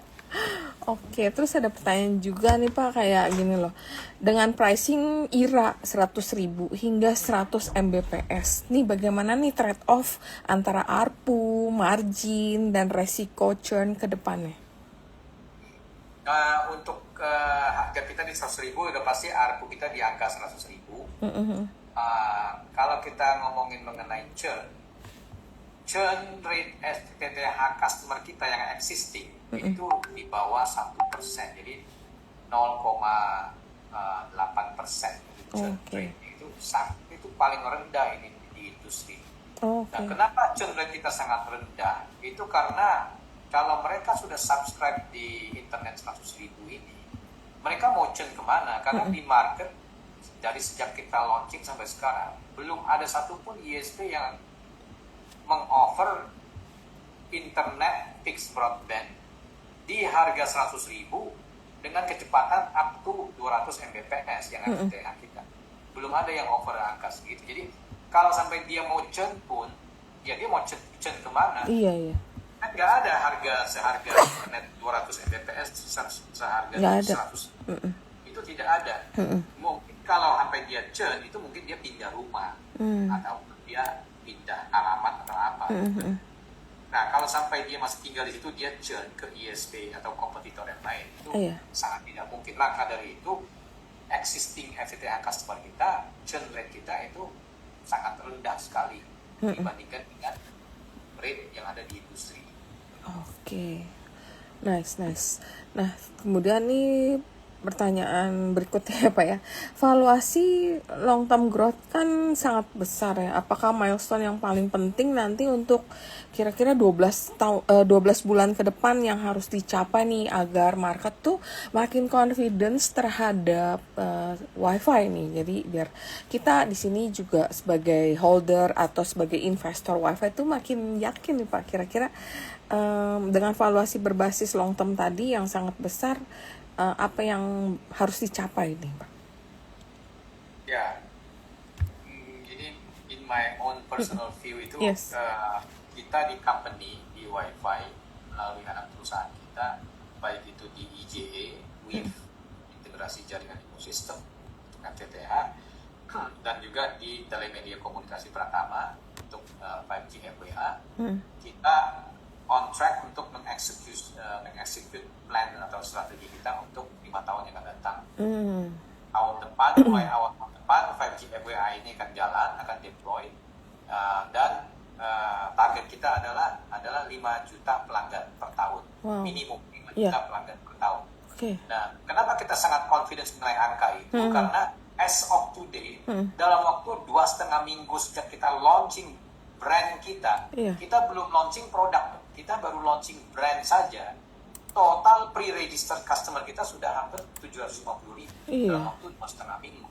Oke, terus ada pertanyaan juga nih Pak, kayak gini loh. Dengan pricing IRA 100.000 hingga 100 Mbps, nih bagaimana nih trade off antara ARPU, margin, dan resiko churn ke depannya? Untuk harga kita di 100.000 udah pasti ARPU kita di angka 100.000. Kalau kita ngomongin mengenai churn rate FTTH customer kita yang existing itu di bawah 1%, jadi 0,8% churn Oke. rate itu paling rendah ini di industri. Oke. Nah, kenapa churn rate kita sangat rendah? Itu karena kalau mereka sudah subscribe di internet 100.000 ini, mereka mau churn kemana? Karena di market dari sejak kita launching sampai sekarang belum ada satupun ISP yang mengoffer internet fixed broadband di harga 100.000 dengan kecepatan up to 200 Mbps yang FTTH kita. Belum ada yang offer angka segitu. Jadi kalau sampai dia mau churn pun, ya dia mau churn kemana? Iya. Kan nggak ada seharga internet 200 Mbps seharga Nggak ada. 100. Itu tidak ada. Mungkin kalau sampai dia churn itu mungkin dia pindah rumah atau dia pindah alamat atau apa. Nah, kalau sampai dia masih tinggal di situ, dia churn ke ISP atau kompetitor yang lain, itu sangat tidak mungkin. Maka dari itu, existing FTTH customer kita, churn rate kita itu sangat rendah sekali dibandingkan dengan rate yang ada di industri. Oke. Nice. Nah, kemudian nih pertanyaan berikutnya Pak ya. Valuasi long term growth kan sangat besar ya. Apakah milestone yang paling penting nanti untuk kira-kira 12 bulan ke depan yang harus dicapai nih agar market tuh makin confidence terhadap WiFi nih. Jadi biar kita di sini juga sebagai holder atau sebagai investor WiFi tuh makin yakin nih Pak, kira-kira dengan valuasi berbasis long term tadi yang sangat besar, apa yang harus dicapai nih Pak? Ya, jadi in my own personal view itu Yes. kita di company, di WiFi, melalui anak perusahaan kita, baik itu di IJE, WIF, integrasi jaringan ekosistem, untuk FTTH, dan juga di telemedia komunikasi Pratama, untuk 5G FWA, kita on track untuk mengexecute plan atau strategi kita untuk 5 tahun yang akan datang. Tahun depan, mulai awal tahun depan, 5G FWA ini akan jalan, akan deploy, dan target kita adalah 5 juta pelanggan per tahun. Wow. Minimum 5 juta pelanggan per tahun. Okay. Nah, kenapa kita sangat confidence mengenai angka itu? Karena as of today, dalam waktu 2,5 minggu sejak kita launching brand kita, kita belum launching produk, kita baru launching brand saja. Total pre-registered customer kita sudah hampir 750.000 dalam waktu 2,5 minggu.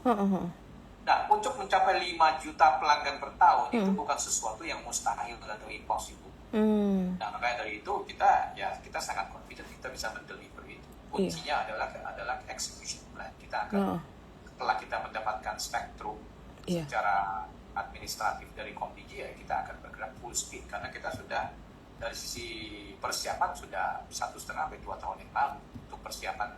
Nah, untuk mencapai 5 juta pelanggan per tahun itu bukan sesuatu yang mustahil atau impossible. Nah, makanya dari itu kita sangat confident kita bisa mendeliver itu. Kuncinya adalah execution plan. Kita akan setelah kita mendapatkan spektrum secara administratif dari Kompiji, ya kita akan bergerak full speed karena kita sudah dari sisi persiapan sudah 1,5 sampai 2 tahun yang lalu untuk persiapan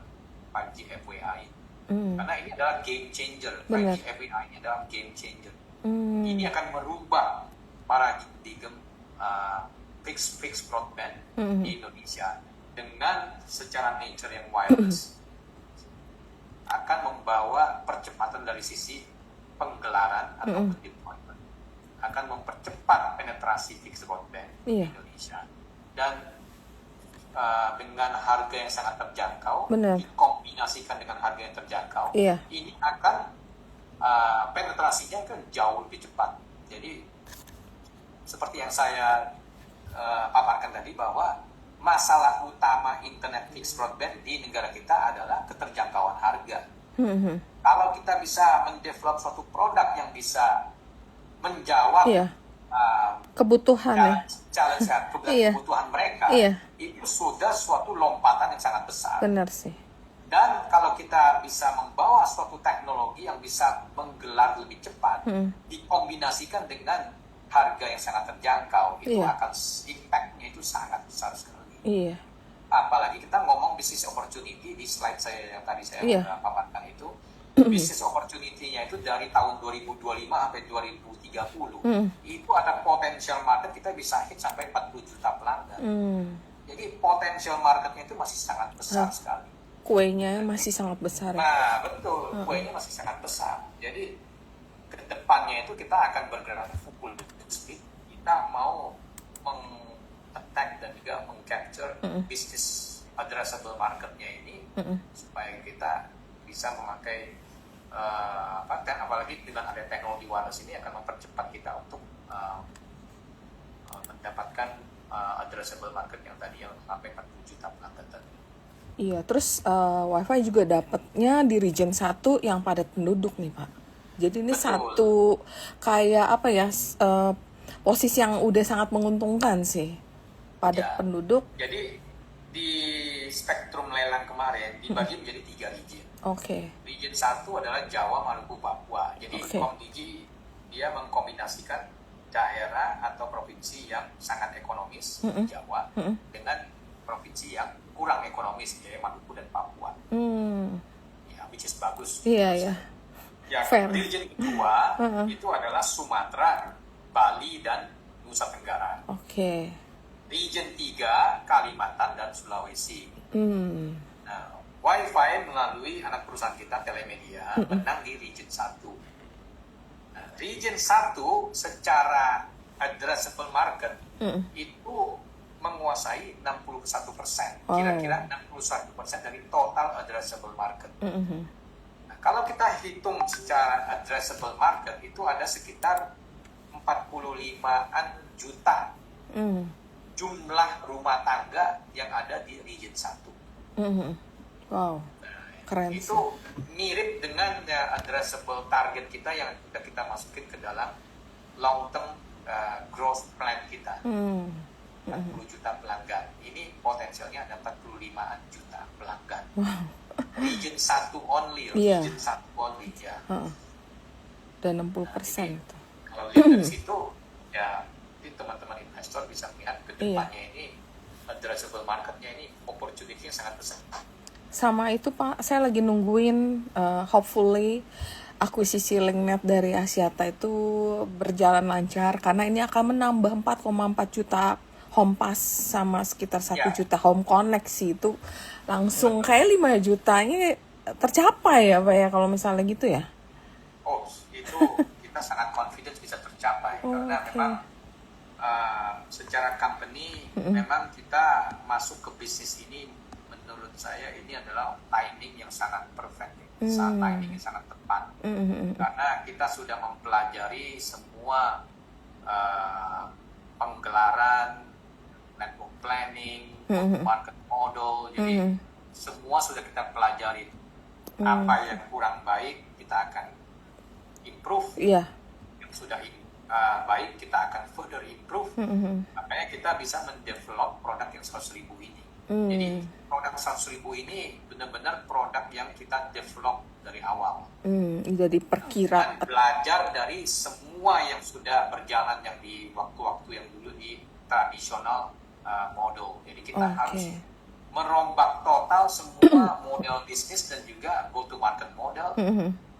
5G FWA ini. Karena ini adalah game changer. 5G FWA ini adalah game changer. Ini akan merubah paradigma fixed broadband di Indonesia dengan secara nature yang wireless akan membawa percepatan dari sisi penggelaran atau deployment, akan mempercepat penetrasi fixed broadband di Indonesia, dan dengan harga yang sangat terjangkau, dikombinasikan dengan harga yang terjangkau, ini akan penetrasinya kan jauh lebih cepat. Jadi seperti yang saya paparkan tadi, bahwa masalah utama internet fixed broadband di negara kita adalah keterjangkauan harga. Kalau kita bisa mendevelop suatu produk yang bisa menjawab kebutuhan kebutuhan mereka, itu sudah suatu lompatan yang sangat besar. Benar sih. Dan kalau kita bisa membawa suatu teknologi yang bisa menggelar lebih cepat, dikombinasikan dengan harga yang sangat terjangkau, itu akan impact-nya itu sangat besar sekali. Apalagi kita ngomong business opportunity di slide saya yang tadi saya paparkan itu, business opportunity-nya itu dari tahun 2025 sampai 2030 itu ada potensial market kita bisa hit sampai 40 juta pelanggan. Jadi potensial marketnya itu masih sangat besar sekali. Kuenya masih sangat besar. Nah, betul, kuenya masih sangat besar. Jadi ke depannya itu kita akan bergerak full speed. Kita mau attack dan juga meng-capture business addressable marketnya ini supaya kita bisa memakai apalagi dengan ada teknologi wireless ini akan mempercepat kita untuk mendapatkan addressable market yang tadi yang sampai 40 juta pelanggan tadi. Iya, terus WiFi juga dapatnya di region 1 yang padat penduduk nih Pak. Jadi ini Betul. satu kayak apa ya, posisi yang udah sangat menguntungkan sih. Padat Ya. penduduk, Jadi di spektrum lelang kemarin dibagi menjadi 3 region. oke. Region 1 adalah Jawa, Maluku, Papua. Jadi Oke. Komdigi dia mengkombinasikan daerah atau provinsi yang sangat ekonomis Jawa dengan provinsi yang kurang ekonomis yaitu Maluku dan Papua. Ya, which is bagus. Iya ya. Ya, Fair. region kedua itu adalah Sumatera, Bali dan Nusa Tenggara. Oke. Region 3 Kalimantan dan Sulawesi. Nah, WiFi melalui anak perusahaan kita Telemedia menang di Region 1. Nah, Region 1 secara addressable market itu menguasai 61%. Oh. Kira-kira 61% dari total addressable market. Nah, kalau kita hitung secara addressable market itu ada sekitar 45-an juta jumlah rumah tangga yang ada di Region 1. Wow, keren sih. Itu mirip dengan addressable target kita yang sudah kita masukin ke dalam long term growth plan kita. 40 juta pelanggan. Ini potensialnya ada 45-an juta pelanggan. Region 1 only, Iya. Region 1 only ya. Dan 60% itu. Kalau lihat dari situ, ya mungkin teman-teman investor bisa melihat ke Iya. depannya ini addressable marketnya ini opportunity-nya sangat besar. Sama itu Pak, saya lagi nungguin hopefully akuisisi LinkNet dari Axiata itu berjalan lancar karena ini akan menambah 4,4 juta home pass sama sekitar 1 Ya. juta home connect sih, itu langsung kayak 5 jutanya tercapai ya Pak ya kalau misalnya gitu ya. Oh, itu kita sangat confident bisa tercapai karena Oke. memang secara company memang kita masuk ke bisnis ini menurut saya ini adalah timing yang sangat perfect, saat timing yang sangat tepat karena kita sudah mempelajari semua penggelaran, network planning, market model, jadi semua sudah kita pelajari. Apa yang kurang baik kita akan improve, Iya. yang sudah baik kita akan further improve. Makanya kita bisa mendevelop produk yang 100.000 ini. Jadi produk 100.000 ini benar-benar produk yang kita develop dari awal. Udah diperkira. Dan belajar dari semua yang sudah berjalan yang di waktu-waktu yang dulu di tradisional model. Jadi kita Oke. harus merombak total semua model bisnis dan juga go to market model,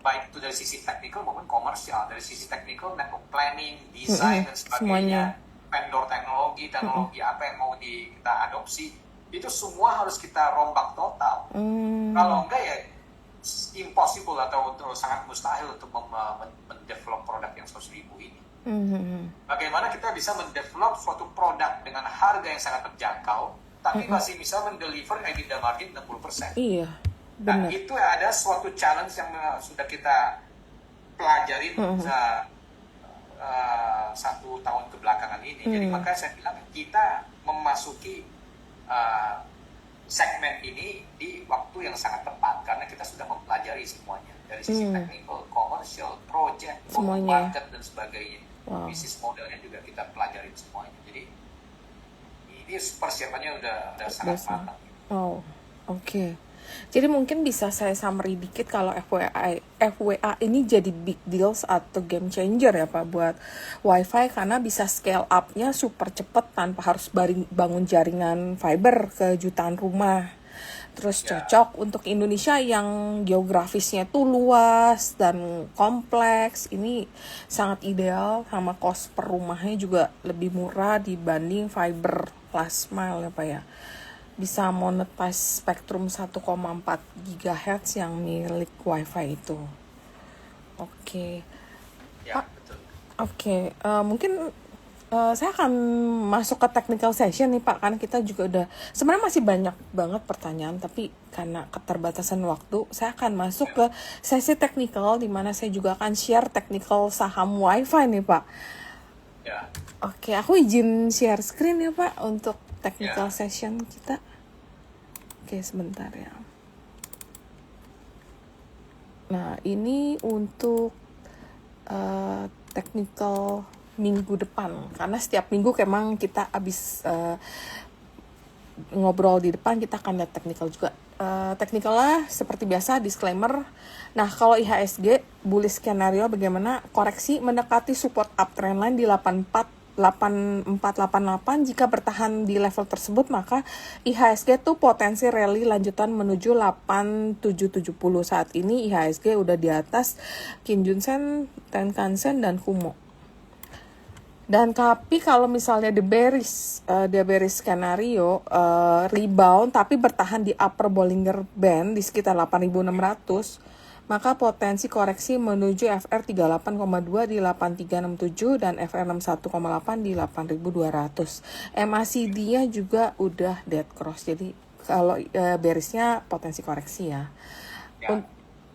baik itu dari sisi technical maupun komersial, dari sisi technical, network planning, design dan sebagainya, vendor teknologi apa yang mau kita adopsi, itu semua harus kita rombak total. Kalau enggak ya impossible atau sangat mustahil untuk mendevelop produk yang 100.000 ini. Bagaimana kita bisa mendevelop suatu produk dengan harga yang sangat terjangkau, tapi masih bisa mendeliver EBITDA margin 60%. Iya, Nah, benar. itu ada suatu challenge yang sudah kita pelajarin 1 tahun kebelakangan ini. Jadi makanya saya bilang kita memasuki segmen ini di waktu yang sangat tepat karena kita sudah mempelajari semuanya dari sisi technical, commercial, project, Semuanya. market dan sebagainya. Wow. Bisnis modelnya juga kita pelajarin semuanya. Jadi ini persiapannya udah sangat Biasa. matang. Oh, oke. Jadi mungkin bisa saya summary dikit kalau FWA ini jadi big deals atau game changer ya Pak buat WiFi karena bisa scale up-nya super cepet tanpa harus bangun jaringan fiber ke jutaan rumah. Terus cocok untuk Indonesia yang geografisnya tuh luas dan kompleks. Ini sangat ideal sama cost per rumahnya juga lebih murah dibanding fiber last mile ya Pak ya. Bisa monetize spektrum 1,4 GHz yang milik WiFi itu. Oke. Ya, betul. Oke, mungkin saya akan masuk ke technical session nih Pak, karena kita juga udah sebenarnya masih banyak banget pertanyaan, tapi karena keterbatasan waktu, saya akan masuk ke sesi technical di mana saya juga akan share technical saham WiFi nih Pak. Ya. Oke, aku izin share screen ya Pak untuk technical session kita. Oke, sebentar ya. Nah, ini untuk technical minggu depan, karena setiap minggu memang kita habis ngobrol di depan, kita akan lihat technical juga. Technical lah seperti biasa, disclaimer. Nah, kalau IHSG bullish skenario bagaimana? Koreksi mendekati support uptrend line di 8488. Jika bertahan di level tersebut, maka IHSG tuh potensi rally lanjutan menuju 8770. Saat ini IHSG udah di atas Kijun-sen, Tenkan-sen, dan Kumo. Dan tapi kalau misalnya the bearish skenario rebound tapi bertahan di upper Bollinger Band di sekitar 8.600, maka potensi koreksi menuju FR 38,2 di 8367 dan FR 61,8 di 8200. MACD-nya juga udah dead cross. Jadi kalau bearishnya potensi koreksi ya.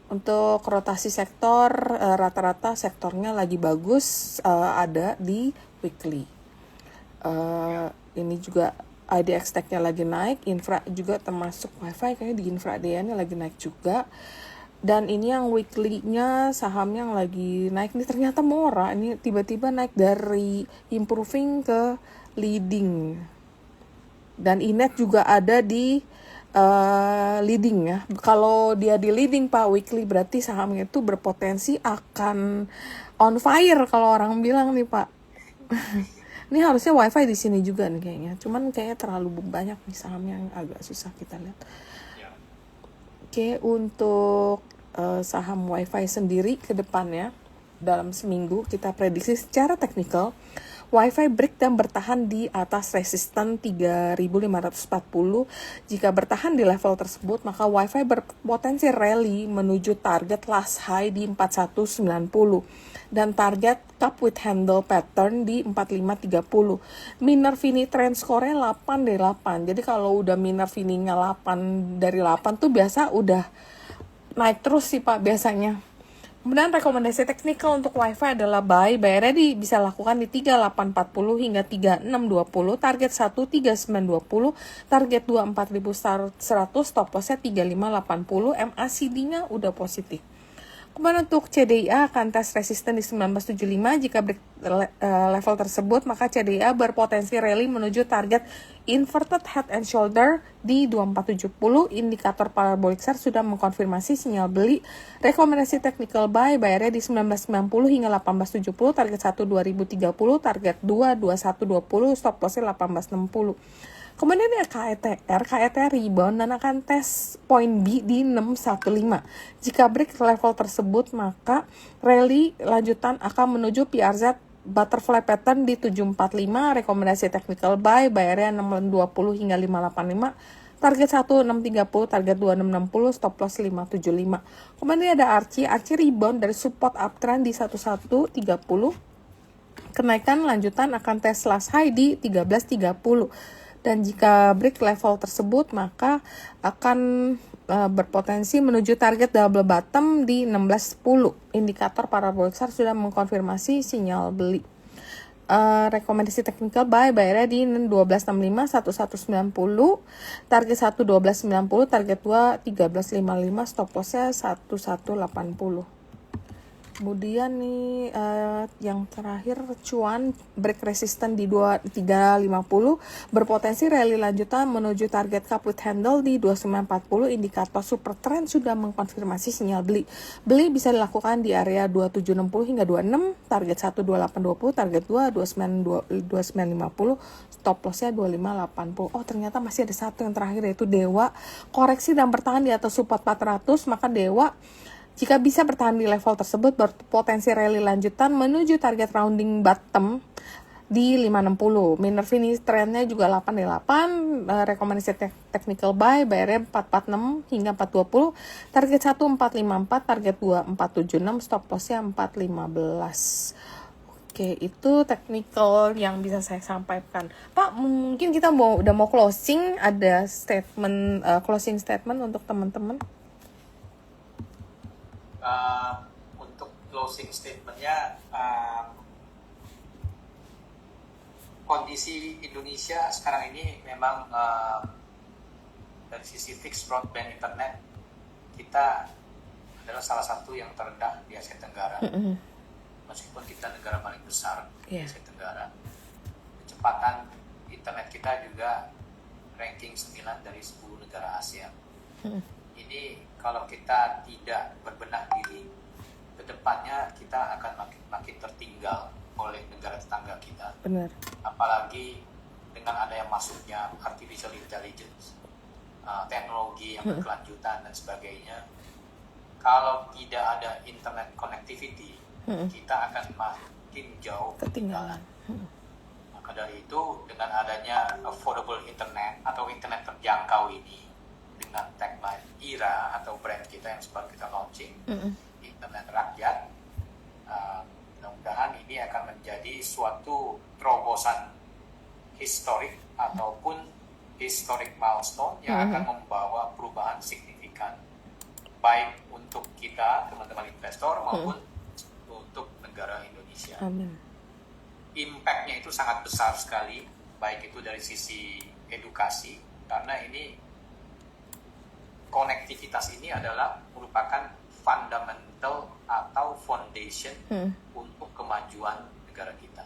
Untuk rotasi sektor, rata-rata sektornya lagi bagus, ada di weekly. Ini juga IDX tag-nya lagi naik, infra juga termasuk WiFi, kayaknya di infra-nya lagi naik juga. Dan ini yang weekly-nya saham yang lagi naik, ini ternyata Mora, ini tiba-tiba naik dari improving ke leading. Dan Inet juga ada di leading ya. Kalau dia di leading Pak weekly, berarti sahamnya itu berpotensi akan on fire kalau orang bilang nih Pak. Ini harusnya WiFi di sini juga nih kayaknya. Cuman kayaknya terlalu banyak nih saham yang agak susah kita lihat. Oke, untuk saham WiFi sendiri ke depannya dalam seminggu kita prediksi secara teknikal WiFi break dan bertahan di atas resisten 3.540. Jika bertahan di level tersebut, maka WiFi berpotensi rally menuju target last high di 4190 dan target cup with handle pattern di 4530. Minervini trend score-nya 8 dari 8. Jadi kalau udah Minervini-nya 8 dari 8 tuh biasa udah naik terus sih Pak biasanya. Kemudian rekomendasi teknikal untuk WiFi adalah buy ready bisa lakukan di 3840 hingga 3620, target 1 3920, target 2 4100, stop loss-nya 3580, MACD-nya udah positif. Kemudian untuk CDIA akan tes resisten di 1975, jika break level tersebut maka CDIA berpotensi rally menuju target inverted head and shoulder di 2470. Indikator parabolic SAR sudah mengkonfirmasi sinyal beli. Rekomendasi technical buy nya di 1990 hingga 1870, target 1 2030, target 2 2120, stop loss-nya 1860. Kemudian ada KETR rebound dan akan tes poin B di 615. Jika break level tersebut, maka rally lanjutan akan menuju PRZ butterfly pattern di 745. Rekomendasi technical buy nya 620 hingga 585. Target 1630, target 2660, stop loss 575. Kemudian ada Archie rebound dari support uptrend di 1130. Kenaikan lanjutan akan tes last high di 1330. Dan jika break level tersebut, maka akan berpotensi menuju target double bottom di 1610. Indikator parabolic SAR sudah mengkonfirmasi sinyal beli. Rekomendasi technical buy nya di 1265 1190, target 1 1290, target 2 1355, stop loss-nya 1180. Kemudian nih yang terakhir cuan break resisten di 2350, berpotensi rally lanjutan menuju target cup with handle di 2940. Indikator super trend sudah mengkonfirmasi sinyal beli. Beli bisa dilakukan di area 2760 hingga 26, target 1 2820, target 2 2950, stop loss-nya 2580. Oh, ternyata masih ada satu yang terakhir yaitu Dewa. Koreksi dan bertahan di atas support 400, maka Dewa jika bisa bertahan di level tersebut berpotensi rally lanjutan menuju target rounding bottom di 560. Minervini trendnya juga 8 dari 8. Rekomendasi technical buy nya 446 hingga 420. Target 1 454, target 2 476, stop loss-nya 415. Oke, itu technical yang bisa saya sampaikan. Pak, mungkin kita udah mau closing, ada statement closing statement untuk teman-teman. Untuk closing statement-nya, kondisi Indonesia sekarang ini memang dari sisi fixed broadband internet kita adalah salah satu yang terendah di Asia Tenggara. Meskipun kita negara paling besar di Asia Tenggara, kecepatan internet kita juga ranking 9 dari 10 negara ASEAN. Ini kalau kita tidak berbenah diri, kedepannya kita akan makin tertinggal oleh negara tetangga kita. Benar. Apalagi dengan adanya masuknya artificial intelligence, teknologi yang berkelanjutan dan sebagainya. Kalau tidak ada internet connectivity, kita akan makin jauh ketinggalan. Maka dari itu, dengan adanya affordable internet atau internet terjangkau ini, dengan tagline IRA atau brand kita yang sempat kita launching, internet rakyat, mudah-mudahan ini akan menjadi suatu terobosan historik ataupun historic milestone yang akan membawa perubahan signifikan baik untuk kita teman-teman investor maupun untuk negara Indonesia. Amin. Impact-nya itu sangat besar sekali, baik itu dari sisi edukasi, karena ini konektivitas ini adalah merupakan fundamental atau foundation untuk kemajuan negara kita.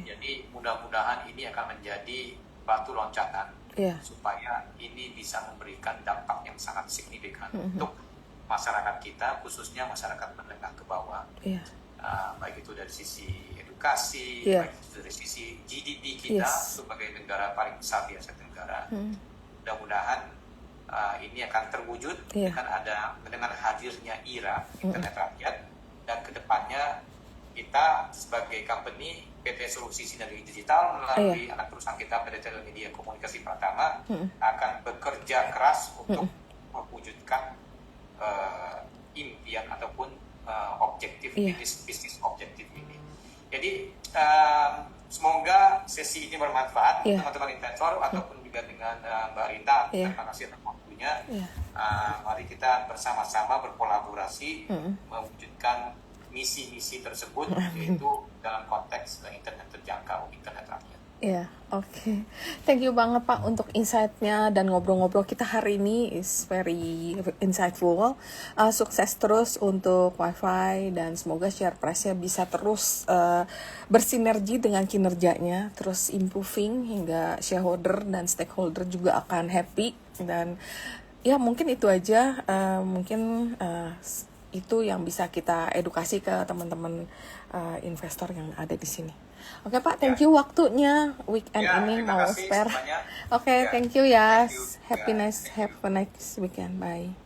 Jadi mudah-mudahan ini akan menjadi batu loncatan supaya ini bisa memberikan dampak yang sangat signifikan untuk masyarakat kita, khususnya masyarakat menengah ke bawah. Baik itu dari sisi edukasi, baik itu dari sisi GDP kita sebagai negara paling besar di Asia Tenggara. Mudah-mudahan ini akan terwujud dengan hadirnya IRA, Internet Rakyat, dan kedepannya kita sebagai company PT Solusi Sinergi Digital melalui anak perusahaan kita PT Telemedia Komunikasi Pratama akan bekerja keras untuk mewujudkan impian ataupun objektif bisnis objektif ini. Jadi semoga sesi ini bermanfaat teman-teman investor ataupun juga dengan Mbak Rita. Terima kasih atas waktunya. Mari kita bersama-sama berkolaborasi mewujudkan misi-misi tersebut, yaitu dalam konteks internet terjangkau, internet rakyat. Thank you banget Pak untuk insight-nya dan ngobrol-ngobrol kita hari ini is very insightful. Sukses terus untuk WiFi dan semoga share price-nya bisa terus bersinergi dengan kinerjanya, terus improving hingga shareholder dan stakeholder juga akan happy. Dan ya mungkin itu aja, itu yang bisa kita edukasi ke teman-teman investor yang ada di sini. Oke Pak, thank you waktunya weekend ini mau spare. Thank you ya. Have a nice weekend. Bye.